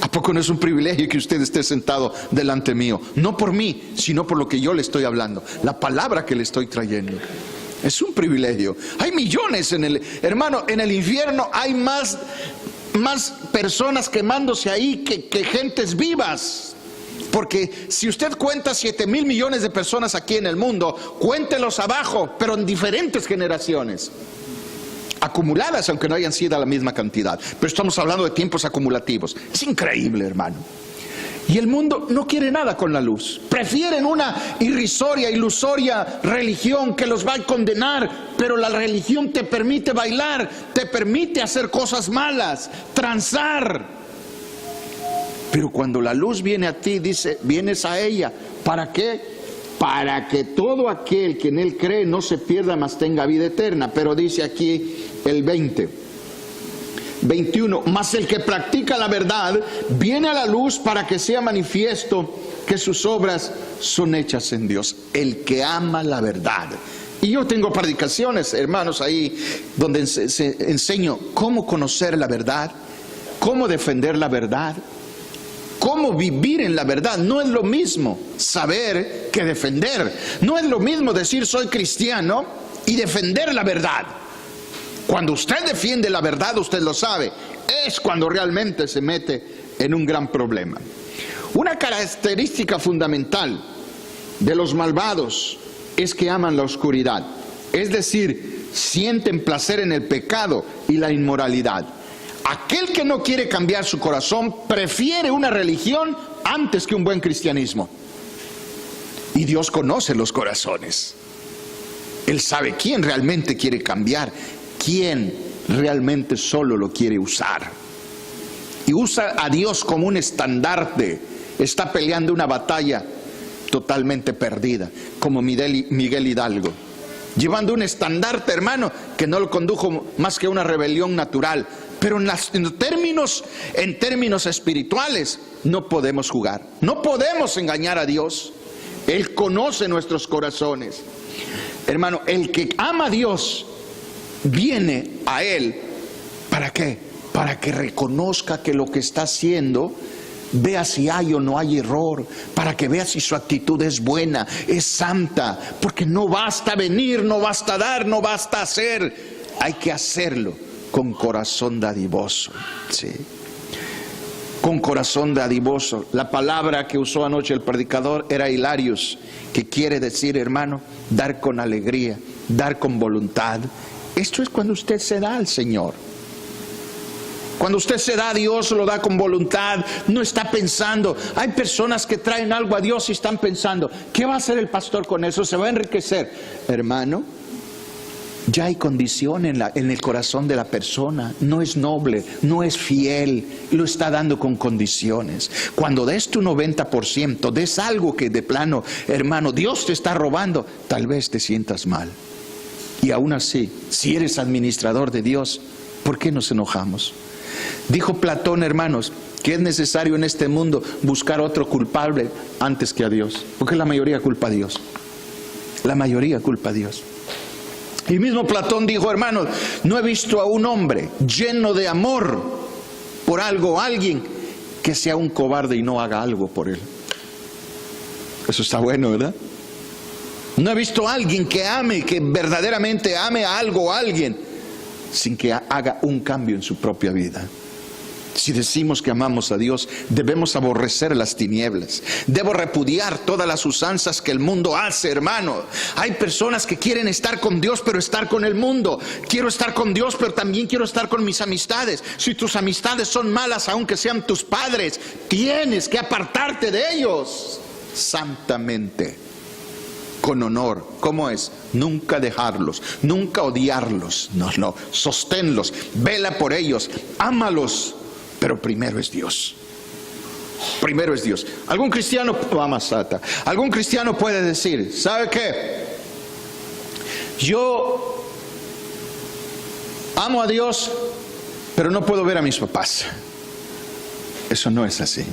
¿A poco no es un privilegio que usted esté sentado delante mío? No por mí, sino por lo que yo le estoy hablando, la palabra que le estoy trayendo. Es un privilegio. Hay millones hermano, en el infierno hay más personas quemándose ahí que gentes vivas. Porque si usted cuenta 7,000 millones de personas aquí en el mundo, cuéntelos abajo, pero en diferentes generaciones, acumuladas, aunque no hayan sido la misma cantidad. Pero estamos hablando de tiempos acumulativos. Es increíble, hermano. Y el mundo no quiere nada con la luz. Prefieren una ilusoria religión que los va a condenar. Pero la religión te permite bailar, te permite hacer cosas malas, transar. Pero cuando la luz viene a ti, dice, vienes a ella. ¿Para qué? Para que todo aquel que en Él cree no se pierda, mas tenga vida eterna. Pero dice aquí el 21, mas el que practica la verdad viene a la luz para que sea manifiesto que sus obras son hechas en Dios. El que ama la verdad. Y yo tengo predicaciones, hermanos, ahí donde enseño cómo conocer la verdad, cómo defender la verdad, cómo vivir en la verdad. No es lo mismo saber que defender. No es lo mismo decir soy cristiano y defender la verdad. Cuando usted defiende la verdad, usted lo sabe, es cuando realmente se mete en un gran problema. Una característica fundamental de los malvados es que aman la oscuridad. Es decir, sienten placer en el pecado y la inmoralidad. Aquel que no quiere cambiar su corazón prefiere una religión antes que un buen cristianismo. Y Dios conoce los corazones. Él sabe quién realmente quiere cambiar, quién realmente solo lo quiere usar. Y usa a Dios como un estandarte. Está peleando una batalla totalmente perdida, como Miguel Hidalgo, llevando un estandarte, hermano, que no lo condujo más que una rebelión natural, Pero en términos espirituales no podemos jugar. No podemos engañar a Dios. Él conoce nuestros corazones. Hermano, el que ama a Dios viene a Él. ¿Para qué? Para que reconozca que lo que está haciendo, vea si hay o no hay error, para que vea si su actitud es buena, es santa. Porque no basta venir, no basta dar, no basta hacer. Hay que hacerlo con corazón dadivoso. Sí. Con corazón dadivoso. La palabra que usó anoche el predicador era hilarios, que quiere decir, hermano, dar con alegría, dar con voluntad. Esto es cuando usted se da al Señor. Cuando usted se da a Dios, lo da con voluntad, no está pensando. Hay personas que traen algo a Dios y están pensando, ¿qué va a hacer el pastor con eso? ¿Se va a enriquecer? Hermano, ya hay condición en el corazón de la persona. No es noble, no es fiel, lo está dando con condiciones. Cuando des tu 90%, des algo que de plano, hermano, Dios te está robando, tal vez te sientas mal. Y aún así, si eres administrador de Dios, ¿por qué nos enojamos? Dijo Platón, hermanos, que es necesario en este mundo buscar otro culpable antes que a Dios. Porque la mayoría culpa a Dios. La mayoría culpa a Dios. Y mismo Platón dijo, hermanos, no he visto a un hombre lleno de amor por algo o alguien que sea un cobarde y no haga algo por él. Eso está bueno, ¿verdad? No he visto a alguien que ame, que verdaderamente ame a algo o a alguien, sin que haga un cambio en su propia vida. Si decimos que amamos a Dios, debemos aborrecer las tinieblas. Debo repudiar todas las usanzas que el mundo hace, hermano. Hay personas que quieren estar con Dios, pero estar con el mundo. Quiero estar con Dios, pero también quiero estar con mis amistades. Si tus amistades son malas, aunque sean tus padres, tienes que apartarte de ellos santamente, con honor. ¿Cómo es? Nunca dejarlos, nunca odiarlos. No, sosténlos, vela por ellos, ámalos. Pero primero es Dios. Primero es Dios. Algún cristiano puede decir, ¿sabe qué? Yo amo a Dios, pero no puedo ver a mis papás. Eso no es así.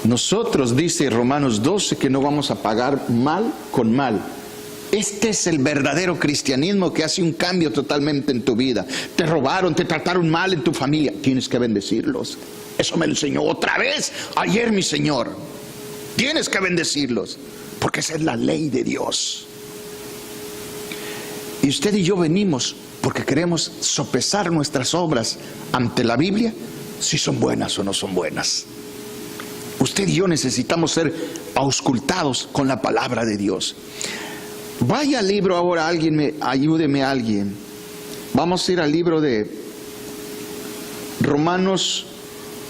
Nosotros, dice Romanos 12, que no vamos a pagar mal con mal. Este es el verdadero cristianismo que hace un cambio totalmente en tu vida. Te robaron, te trataron mal en tu familia. Tienes que bendecirlos. Eso me lo enseñó otra vez ayer mi Señor. Tienes que bendecirlos, porque esa es la ley de Dios. Y usted y yo venimos porque queremos sopesar nuestras obras ante la Biblia, si son buenas o no son buenas. Usted y yo necesitamos ser auscultados con la palabra de Dios. Vaya al libro ahora, ayúdeme a alguien. Vamos a ir al libro de Romanos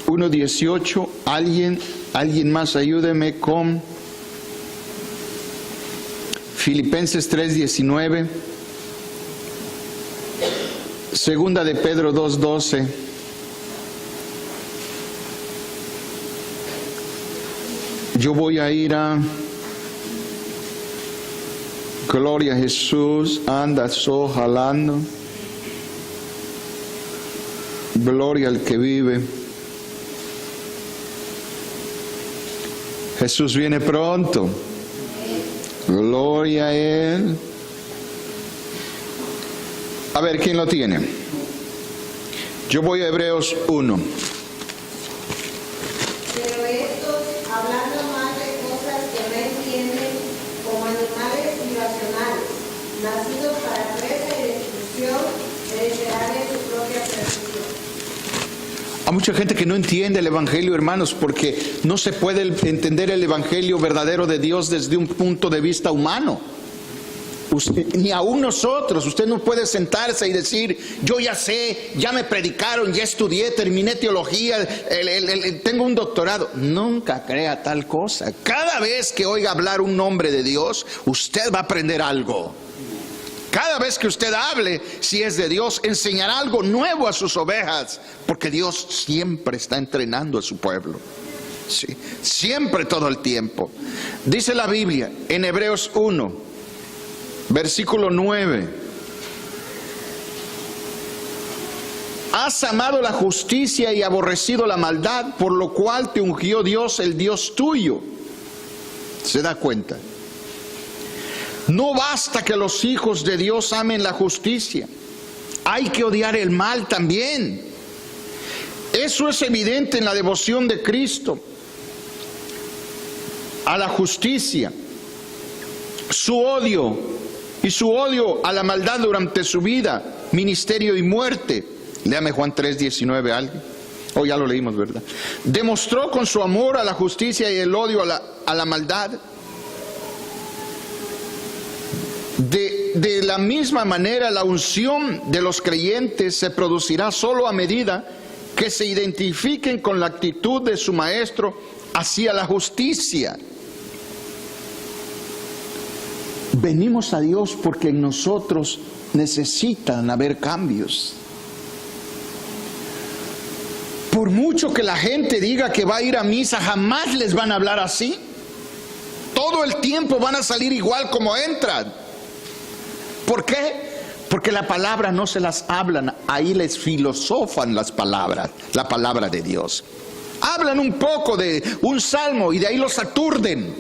1:18. Alguien más ayúdeme con Filipenses 3:19. Segunda de Pedro 2:12. Yo voy a ir a Gloria a Jesús, anda jalando. Gloria al que vive. Jesús viene pronto. Gloria a Él. A ver, ¿quién lo tiene? Yo voy a Hebreos 1. Pero estos, hablando más de cosas que no entienden, como animales irracionales, nacidos para presa y destrucción, heredarán en su propia perdición. Hay mucha gente que no entiende el Evangelio, hermanos, porque no se puede entender el Evangelio verdadero de Dios desde un punto de vista humano. Ni aún nosotros. Usted no puede sentarse y decir, yo ya sé, ya me predicaron, ya estudié, terminé teología, tengo un doctorado. Nunca crea tal cosa. Cada vez que oiga hablar un nombre de Dios, usted va a aprender algo. Cada vez que usted hable, si es de Dios, enseñará algo nuevo a sus ovejas, porque Dios siempre está entrenando a su pueblo. Sí, siempre, todo el tiempo. Dice la Biblia en Hebreos 1, versículo 9. Has amado la justicia y aborrecido la maldad, por lo cual te ungió Dios, el Dios tuyo. ¿Se da cuenta? No basta que los hijos de Dios amen la justicia, hay que odiar el mal también. Eso es evidente en la devoción de Cristo a la justicia, su odio a la maldad durante su vida, ministerio y muerte. Léame Juan 3:19 alguien. Ya lo leímos, ¿verdad? Demostró con su amor a la justicia y el odio a la maldad. De la misma manera, la unción de los creyentes se producirá solo a medida que se identifiquen con la actitud de su maestro hacia la justicia. Venimos a Dios porque en nosotros necesitan haber cambios. Por mucho que la gente diga que va a ir a misa, jamás les van a hablar así. Todo el tiempo van a salir igual como entran. ¿Por qué? Porque la palabra no se las hablan, ahí les filosofan las palabras, la palabra de Dios. Hablan un poco de un salmo y de ahí los aturden.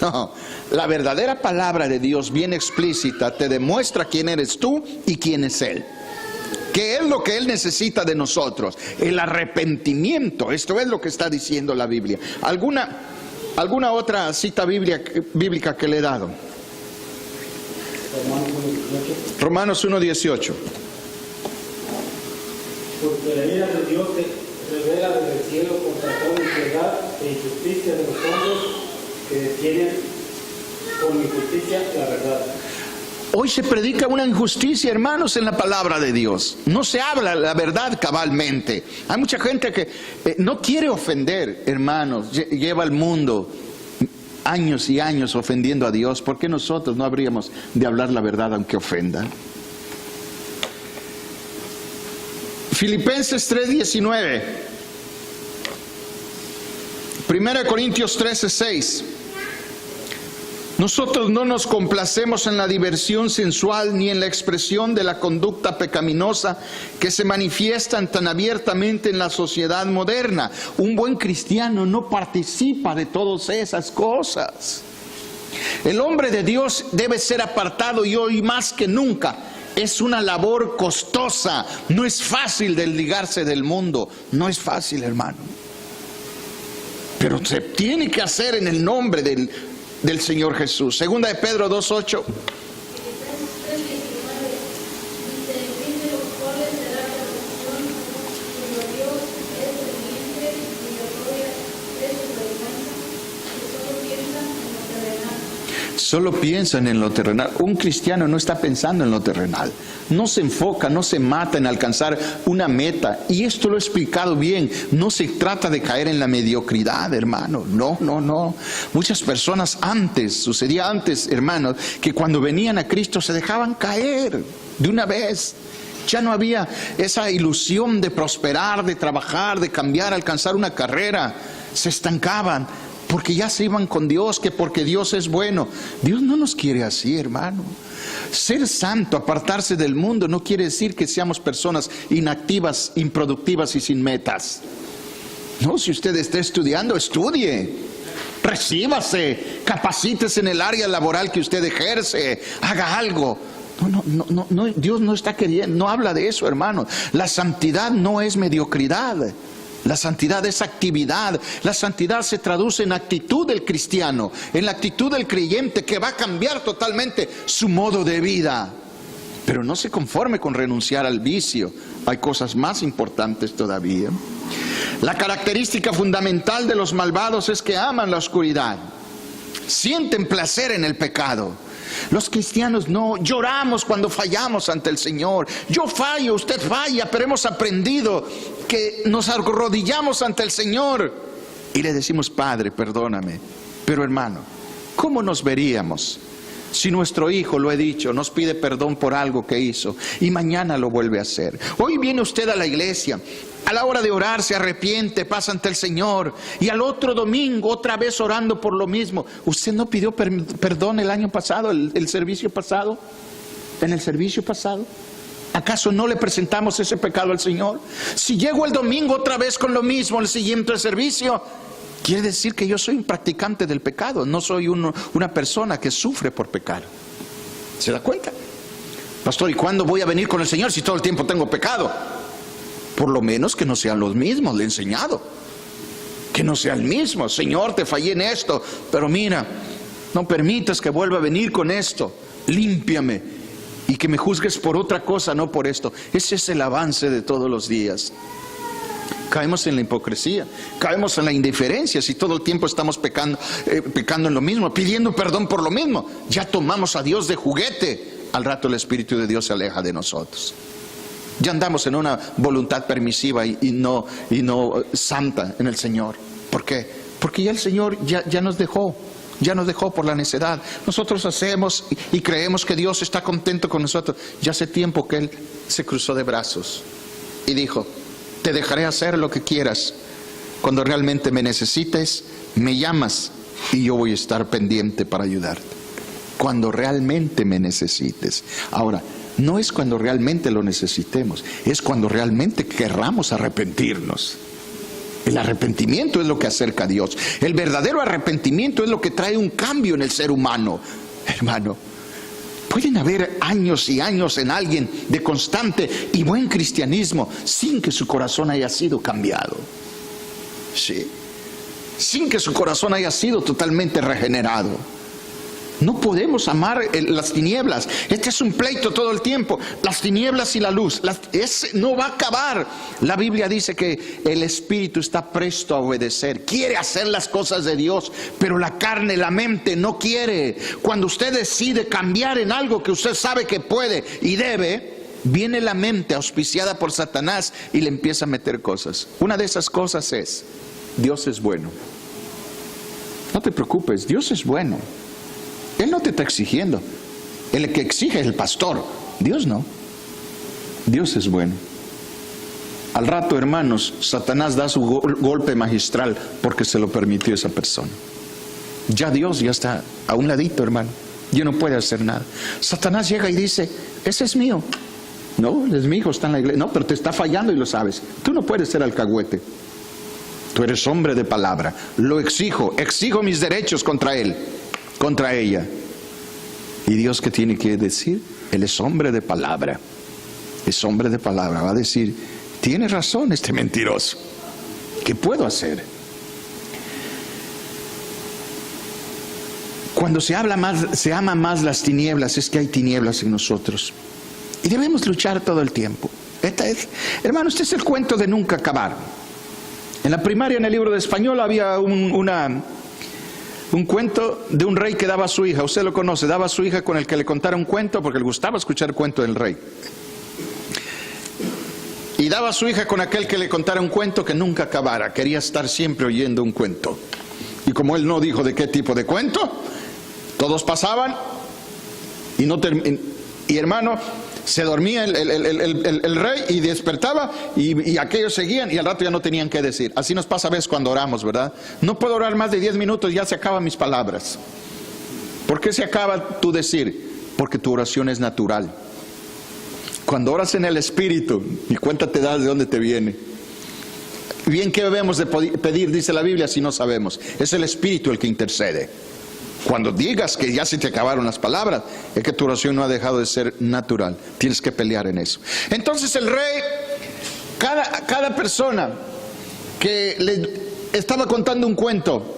No, la verdadera palabra de Dios, bien explícita, te demuestra quién eres tú y quién es Él. ¿Qué es lo que Él necesita de nosotros? El arrepentimiento. Esto es lo que está diciendo la Biblia. ¿Alguna otra cita bíblica que le he dado? Romanos 1:18. Porque la ira de Dios se revela desde el cielo contra toda impiedad e injusticia de los hombres que detienen con injusticia la verdad. Hoy se predica una injusticia, hermanos, en la palabra de Dios. No se habla la verdad cabalmente. Hay mucha gente que no quiere ofender, hermanos. Lleva al mundo años y años ofendiendo a Dios. ¿Por qué nosotros no habríamos de hablar la verdad aunque ofenda? Filipenses 3:19. 1 Corintios 13:6. Nosotros no nos complacemos en la diversión sensual ni en la expresión de la conducta pecaminosa que se manifiestan tan abiertamente en la sociedad moderna. Un buen cristiano no participa de todas esas cosas. El hombre de Dios debe ser apartado, y hoy más que nunca es una labor costosa. No es fácil desligarse del mundo, no es fácil, hermano. Pero se tiene que hacer en el nombre del Señor Jesús. Segunda de Pedro 2:8. Solo piensan en lo terrenal. Un cristiano no está pensando en lo terrenal. No se enfoca, no se mata en alcanzar una meta. Y esto lo he explicado bien. No se trata de caer en la mediocridad, hermano. No. Muchas personas sucedía antes, hermanos, que cuando venían a Cristo se dejaban caer de una vez. Ya no había esa ilusión de prosperar, de trabajar, de cambiar, alcanzar una carrera. Se estancaban. Porque ya se iban con Dios, que porque Dios es bueno. Dios no nos quiere así, hermano. Ser santo, apartarse del mundo, no quiere decir que seamos personas inactivas, improductivas y sin metas. No, si usted está estudiando, estudie. Recíbase, capacítese en el área laboral que usted ejerce, haga algo. No, Dios no está queriendo, no habla de eso, hermano. La santidad no es mediocridad. La santidad es actividad. La santidad se traduce en actitud del cristiano, en la actitud del creyente que va a cambiar totalmente su modo de vida. Pero no se conforme con renunciar al vicio. Hay cosas más importantes todavía. La característica fundamental de los malvados es que aman la oscuridad. Sienten placer en el pecado. Los cristianos no lloramos cuando fallamos ante el Señor. Yo fallo, usted falla, pero hemos aprendido que nos arrodillamos ante el Señor y le decimos: Padre, perdóname. Pero hermano, ¿cómo nos veríamos si nuestro hijo, lo he dicho, nos pide perdón por algo que hizo y mañana lo vuelve a hacer? Hoy viene usted a la iglesia, a la hora de orar se arrepiente, pasa ante el Señor, y al otro domingo otra vez orando por lo mismo. ¿Usted no pidió perdón el año pasado, el servicio pasado? ¿En el servicio pasado? ¿Acaso no le presentamos ese pecado al Señor? Si llego el domingo otra vez con lo mismo, el siguiente servicio, quiere decir que yo soy un practicante del pecado, no soy una persona que sufre por pecar. ¿Se da cuenta? Pastor, ¿y cuándo voy a venir con el Señor si todo el tiempo tengo pecado? Por lo menos que no sean los mismos, le he enseñado. Que no sea el mismo. Señor, te fallé en esto, pero mira, no permitas que vuelva a venir con esto. Límpiame y que me juzgues por otra cosa, no por esto. Ese es el avance de todos los días. Caemos en la hipocresía, caemos en la indiferencia si todo el tiempo estamos pecando en lo mismo, pidiendo perdón por lo mismo. Ya tomamos a Dios de juguete. Al rato el Espíritu de Dios se aleja de nosotros. Ya andamos en una voluntad permisiva y no santa en el Señor. ¿Por qué? Porque ya el Señor ya nos dejó. Ya nos dejó por la necedad. Nosotros hacemos y creemos que Dios está contento con nosotros. Ya hace tiempo que Él se cruzó de brazos y dijo: te dejaré hacer lo que quieras. Cuando realmente me necesites, me llamas y yo voy a estar pendiente para ayudarte. Cuando realmente me necesites. Ahora, no es cuando realmente lo necesitemos, es cuando realmente querramos arrepentirnos. El arrepentimiento es lo que acerca a Dios. El verdadero arrepentimiento es lo que trae un cambio en el ser humano. Hermano, pueden haber años y años en alguien de constante y buen cristianismo sin que su corazón haya sido cambiado. Sí. Sin que su corazón haya sido totalmente regenerado. No podemos amar las tinieblas. Este es un pleito todo el tiempo. Las tinieblas y la luz. No va a acabar. La Biblia dice que el espíritu está presto a obedecer. Quiere hacer las cosas de Dios, pero la carne, la mente no quiere. Cuando usted decide cambiar en algo que usted sabe que puede y debe, viene la mente auspiciada por Satanás y le empieza a meter cosas. Una de esas cosas es: Dios es bueno. No te preocupes, Dios es bueno. Él no te está exigiendo. El que exige es el pastor. Dios no. Dios es bueno. Al rato, hermanos, Satanás da su golpe magistral porque se lo permitió esa persona. Ya Dios ya está a un ladito, hermano. Ya no puede hacer nada. Satanás llega y dice: ese es mío. No, es mi hijo, está en la iglesia. No, pero te está fallando y lo sabes. Tú no puedes ser alcahuete. Tú eres hombre de palabra. Lo exijo mis derechos contra él, contra ella. ¿Y Dios qué tiene que decir? Él es hombre de palabra. Es hombre de palabra. Va a decir: tiene razón este mentiroso. ¿Qué puedo hacer? Cuando se ama más las tinieblas, es que hay tinieblas en nosotros. Y debemos luchar todo el tiempo. Hermano, este es el cuento de nunca acabar. En la primaria, en el libro de español, había un cuento de un rey que daba a su hija. Usted lo conoce. Daba a su hija con el que le contara un cuento, porque le gustaba escuchar el cuento del rey. Y daba a su hija con aquel que le contara un cuento que nunca acabara. Quería estar siempre oyendo un cuento. Y como él no dijo de qué tipo de cuento, todos pasaban y hermano, se dormía el rey y despertaba y aquellos seguían y al rato ya no tenían qué decir. Así nos pasa a veces cuando oramos, ¿verdad? No puedo orar más de 10 minutos, ya se acaban mis palabras. ¿Por qué se acaba tu decir? Porque tu oración es natural. Cuando oras en el Espíritu, y cuenta te das de dónde te viene. Bien, ¿qué debemos de pedir? Dice la Biblia, si no sabemos. Es el Espíritu el que intercede. Cuando digas que ya se te acabaron las palabras, es que tu oración no ha dejado de ser natural. Tienes que pelear en eso. Entonces el rey, cada persona que le estaba contando un cuento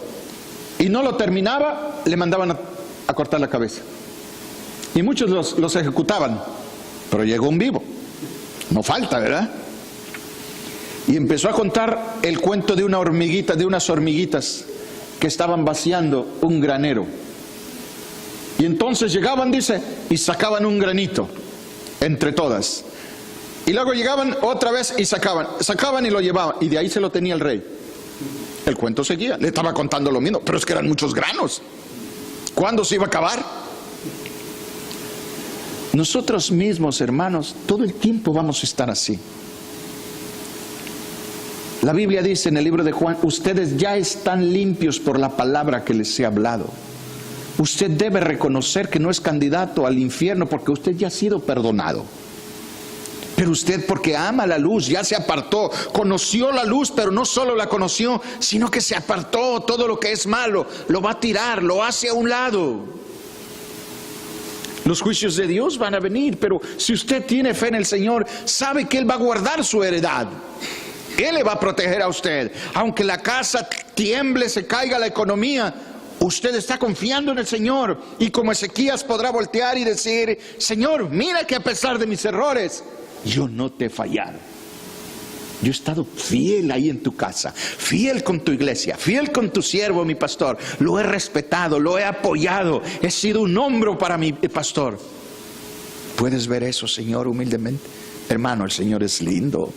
y no lo terminaba, le mandaban a cortar la cabeza. Y muchos los ejecutaban. Pero llegó un vivo. No falta, ¿verdad? Y empezó a contar el cuento de una hormiguita, de unas hormiguitas que estaban vaciando un granero. Y entonces llegaban, dice, y sacaban un granito entre todas. Y luego llegaban otra vez y sacaban y lo llevaban. Y de ahí se lo tenía el rey. El cuento seguía, le estaba contando lo mismo, pero es que eran muchos granos. ¿Cuándo se iba a acabar? Nosotros mismos, hermanos, todo el tiempo vamos a estar así. La Biblia dice en el libro de Juan: ustedes ya están limpios por la palabra que les he hablado. Usted debe reconocer que no es candidato al infierno porque usted ya ha sido perdonado. Pero usted, porque ama la luz, ya se apartó, conoció la luz, pero no solo la conoció, sino que se apartó. Todo lo que es malo lo va a tirar, lo hace a un lado. Los juicios de Dios van a venir, pero si usted tiene fe en el Señor, sabe que Él va a guardar su heredad. Él le va a proteger a usted. Aunque la casa tiemble, se caiga la economía, usted está confiando en el Señor. Y como Ezequías podrá voltear y decir: Señor, mira que a pesar de mis errores, yo no te he fallado. Yo he estado fiel ahí en tu casa, fiel con tu iglesia, fiel con tu siervo, mi pastor. Lo he respetado, lo he apoyado. He sido un hombro para mi pastor. ¿Puedes ver eso, Señor, humildemente? Hermano, el Señor es lindo.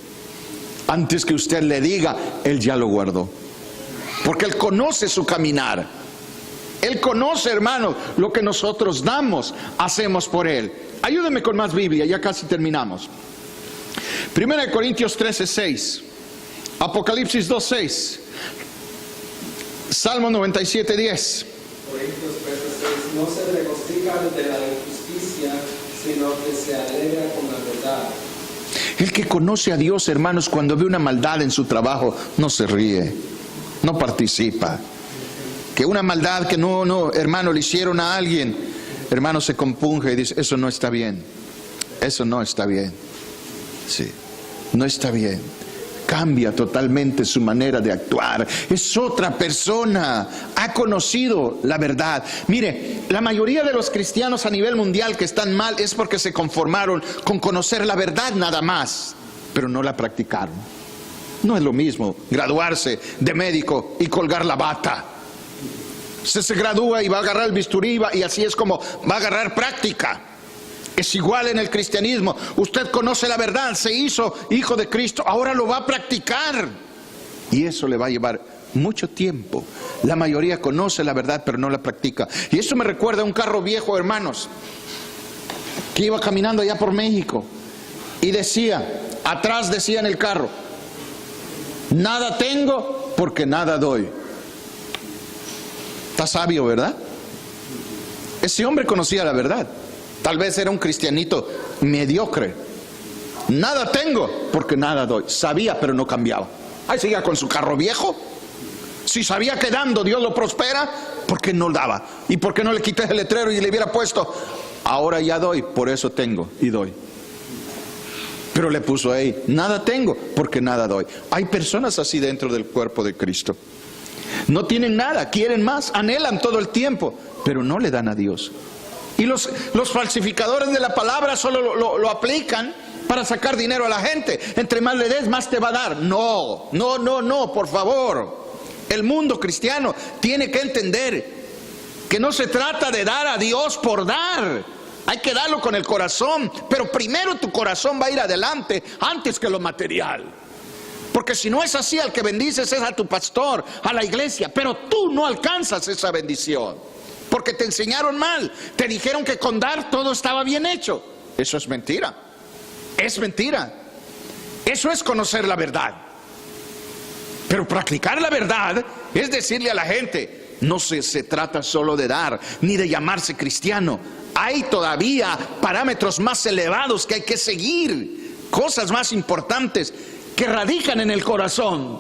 Antes que usted le diga, Él ya lo guardó. Porque Él conoce su caminar. Él conoce, hermano, lo que nosotros damos, hacemos por Él. Ayúdeme con más Biblia, ya casi terminamos. 1 Corintios 13:6, Apocalipsis 2:6, Salmo 97:10. Corintios 13:6, no se regocija de la injusticia, sino que se alegra con la verdad. El que conoce a Dios, hermanos, cuando ve una maldad en su trabajo, no se ríe, no participa. Que una maldad que no, hermano, le hicieron a alguien, hermano, se compunge y dice: eso no está bien, eso no está bien. Sí, no está bien. Cambia totalmente su manera de actuar. Es otra persona. Ha conocido la verdad. Mire, la mayoría de los cristianos a nivel mundial que están mal es porque se conformaron con conocer la verdad nada más, pero no la practicaron. No es lo mismo graduarse de médico y colgar la bata. Usted se gradúa y va a agarrar el bisturí y así es como va a agarrar práctica. Es igual en el cristianismo. Usted conoce la verdad, se hizo hijo de Cristo, ahora lo va a practicar. Y eso le va a llevar mucho tiempo. La mayoría conoce la verdad, pero no la practica. Y eso me recuerda a un carro viejo, hermanos, que iba caminando allá por México. Y decía, atrás decía en el carro: nada tengo porque nada doy. Está sabio, ¿verdad? Ese hombre conocía la verdad. Tal vez era un cristianito mediocre. Nada tengo porque nada doy. Sabía, pero no cambiaba. Ahí seguía con su carro viejo. Si sabía que dando Dios lo prospera, ¿por qué no daba? ¿Y por qué no le quité el letrero y le hubiera puesto: ahora ya doy, por eso tengo y doy? Pero le puso ahí: nada tengo porque nada doy. Hay personas así dentro del cuerpo de Cristo. No tienen nada, quieren más, anhelan todo el tiempo, pero no le dan a Dios. Y los falsificadores de la palabra solo lo aplican para sacar dinero a la gente. Entre más le des, más te va a dar. No, por favor. El mundo cristiano tiene que entender que no se trata de dar a Dios por dar. Hay que darlo con el corazón, pero primero tu corazón va a ir adelante antes que lo material. Porque si no es así, al que bendices es a tu pastor, a la iglesia, pero tú no alcanzas esa bendición. Porque te enseñaron mal, te dijeron que con dar todo estaba bien hecho. Eso es mentira. Es mentira. Eso es conocer la verdad. Pero practicar la verdad es decirle a la gente: no se trata solo de dar, ni de llamarse cristiano. Hay todavía parámetros más elevados que hay que seguir, cosas más importantes que radican en el corazón.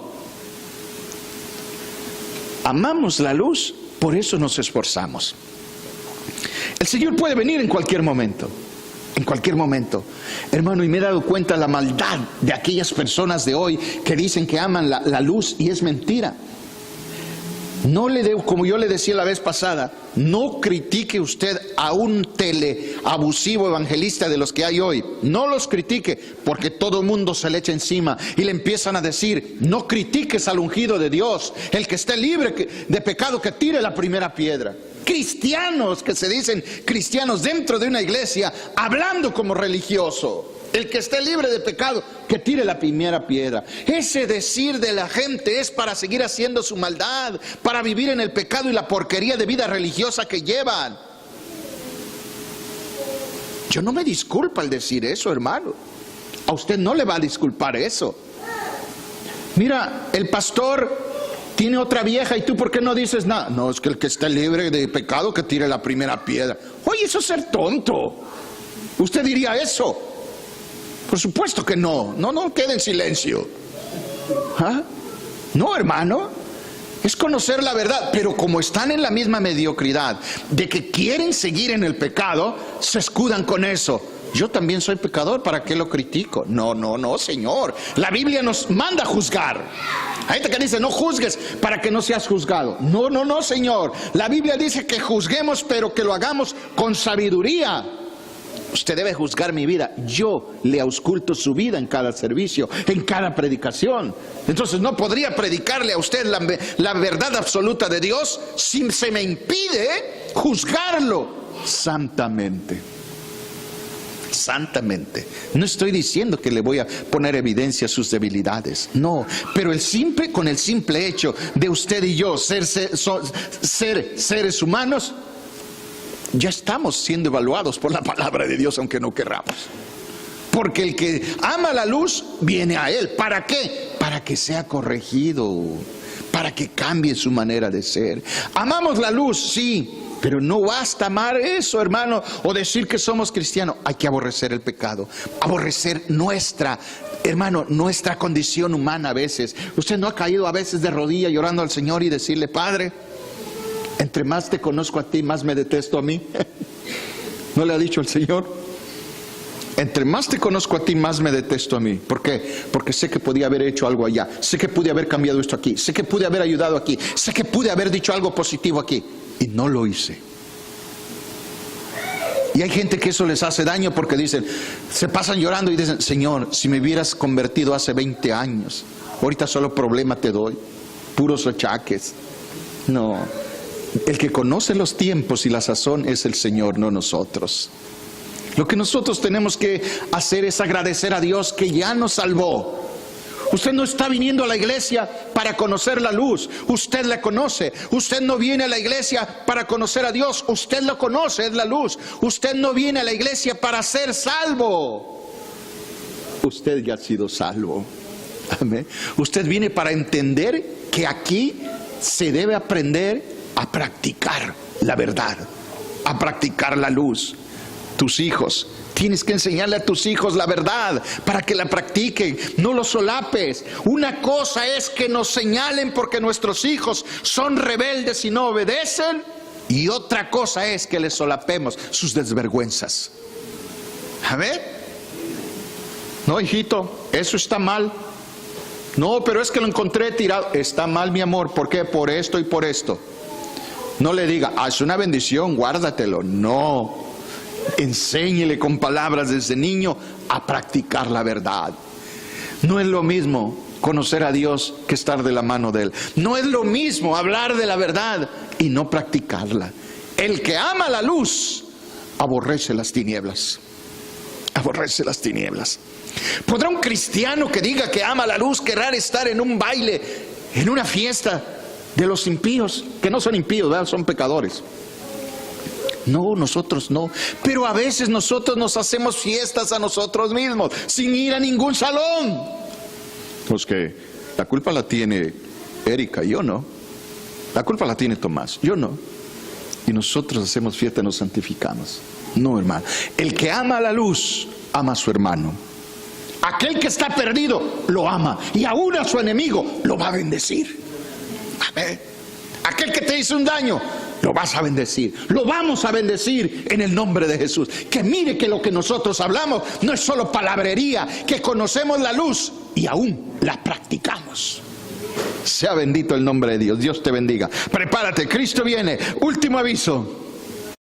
Amamos la luz, por eso nos esforzamos. El Señor puede venir en cualquier momento. En cualquier momento, hermano, y me he dado cuenta de la maldad de aquellas personas de hoy que dicen que aman la luz, y es mentira. No le debo, como yo le decía la vez pasada, no critique usted a un teleabusivo evangelista de los que hay hoy. No los critique, porque todo el mundo se le echa encima y le empiezan a decir: no critiques al ungido de Dios, el que esté libre de pecado que tire la primera piedra. Cristianos que se dicen cristianos dentro de una iglesia, hablando como religioso: el que esté libre de pecado que tire la primera piedra. Ese decir de la gente es para seguir haciendo su maldad, para vivir en el pecado y la porquería de vida religiosa que llevan. Yo no me disculpo al decir eso, hermano. A usted no le va a disculpar eso. Mira, el pastor tiene otra vieja y tú, ¿por qué no dices nada? No, es que el que esté libre de pecado que tire la primera piedra. Oye, eso es ser tonto. Usted diría eso. Por supuesto que no. No quede en silencio. ¿Ah? No, hermano. Es conocer la verdad. Pero como están en la misma mediocridad de que quieren seguir en el pecado, se escudan con eso. Yo también soy pecador, ¿para qué lo critico? No, Señor. La Biblia nos manda a juzgar. Hay gente que dice, no juzgues para que no seas juzgado. No, Señor. La Biblia dice que juzguemos, pero que lo hagamos con sabiduría. Usted debe juzgar mi vida. Yo le ausculto su vida en cada servicio, en cada predicación. Entonces no podría predicarle a usted la verdad absoluta de Dios si se me impide juzgarlo santamente. Santamente. No estoy diciendo que le voy a poner evidencia a sus debilidades. No, pero con el simple hecho de usted y yo ser seres humanos, ya estamos siendo evaluados por la palabra de Dios, aunque no querramos. Porque el que ama la luz viene a Él. ¿Para qué? Para que sea corregido, para que cambie su manera de ser. Amamos la luz, sí, pero no basta amar eso, hermano, o decir que somos cristianos. Hay que aborrecer el pecado, aborrecer nuestra condición humana a veces. Usted no ha caído a veces de rodillas llorando al Señor y decirle, Padre, entre más te conozco a ti, más me detesto a mí. ¿No le ha dicho el Señor? Entre más te conozco a ti, más me detesto a mí. ¿Por qué? Porque sé que podía haber hecho algo allá. Sé que pude haber cambiado esto aquí. Sé que pude haber ayudado aquí. Sé que pude haber dicho algo positivo aquí. Y no lo hice. Y hay gente que eso les hace daño porque dicen, se pasan llorando y dicen, Señor, si me hubieras convertido hace 20 años, ahorita solo problema te doy, puros achaques. No, el que conoce los tiempos y la sazón es el Señor, no nosotros. Lo que nosotros tenemos que hacer es agradecer a Dios que ya nos salvó. Usted no está viniendo a la iglesia para conocer la luz. Usted la conoce. Usted no viene a la iglesia para conocer a Dios. Usted lo conoce, es la luz. Usted no viene a la iglesia para ser salvo. Usted ya ha sido salvo. Amén. Usted viene para entender que aquí se debe aprender a practicar la verdad, a practicar la luz. Tus hijos, tienes que enseñarle a tus hijos la verdad para que la practiquen, no lo solapes. Una cosa es que nos señalen porque nuestros hijos son rebeldes y no obedecen, y otra cosa es que les solapemos sus desvergüenzas. A ver, no, hijito, eso está mal. No, pero es que lo encontré tirado. Está mal, mi amor. ¿Por qué? Por esto y por esto. No le diga, es una bendición, guárdatelo. No. Enséñele con palabras desde niño a practicar la verdad. No es lo mismo conocer a Dios que estar de la mano de Él. No es lo mismo hablar de la verdad y no practicarla. El que ama la luz aborrece las tinieblas. Aborrece las tinieblas. ¿Podrá un cristiano que diga que ama la luz querer estar en un baile, en una fiesta de los impíos? Que no son impíos, ¿verdad? Son pecadores. No, nosotros no. Pero a veces nosotros nos hacemos fiestas a nosotros mismos sin ir a ningún salón. Pues que la culpa la tiene Erika, yo no. La culpa la tiene Tomás, yo no. Y nosotros hacemos fiesta y nos santificamos. No, hermano. El que ama la luz, ama a su hermano. Aquel que está perdido, lo ama. Y aún a su enemigo, lo va a bendecir. Amén. Aquel que te hizo un daño, lo vas a bendecir. Lo vamos a bendecir en el nombre de Jesús. Que mire que lo que nosotros hablamos no es solo palabrería, que conocemos la luz y aún la practicamos. Sea bendito el nombre de Dios. Dios te bendiga. Prepárate, Cristo viene. Último aviso.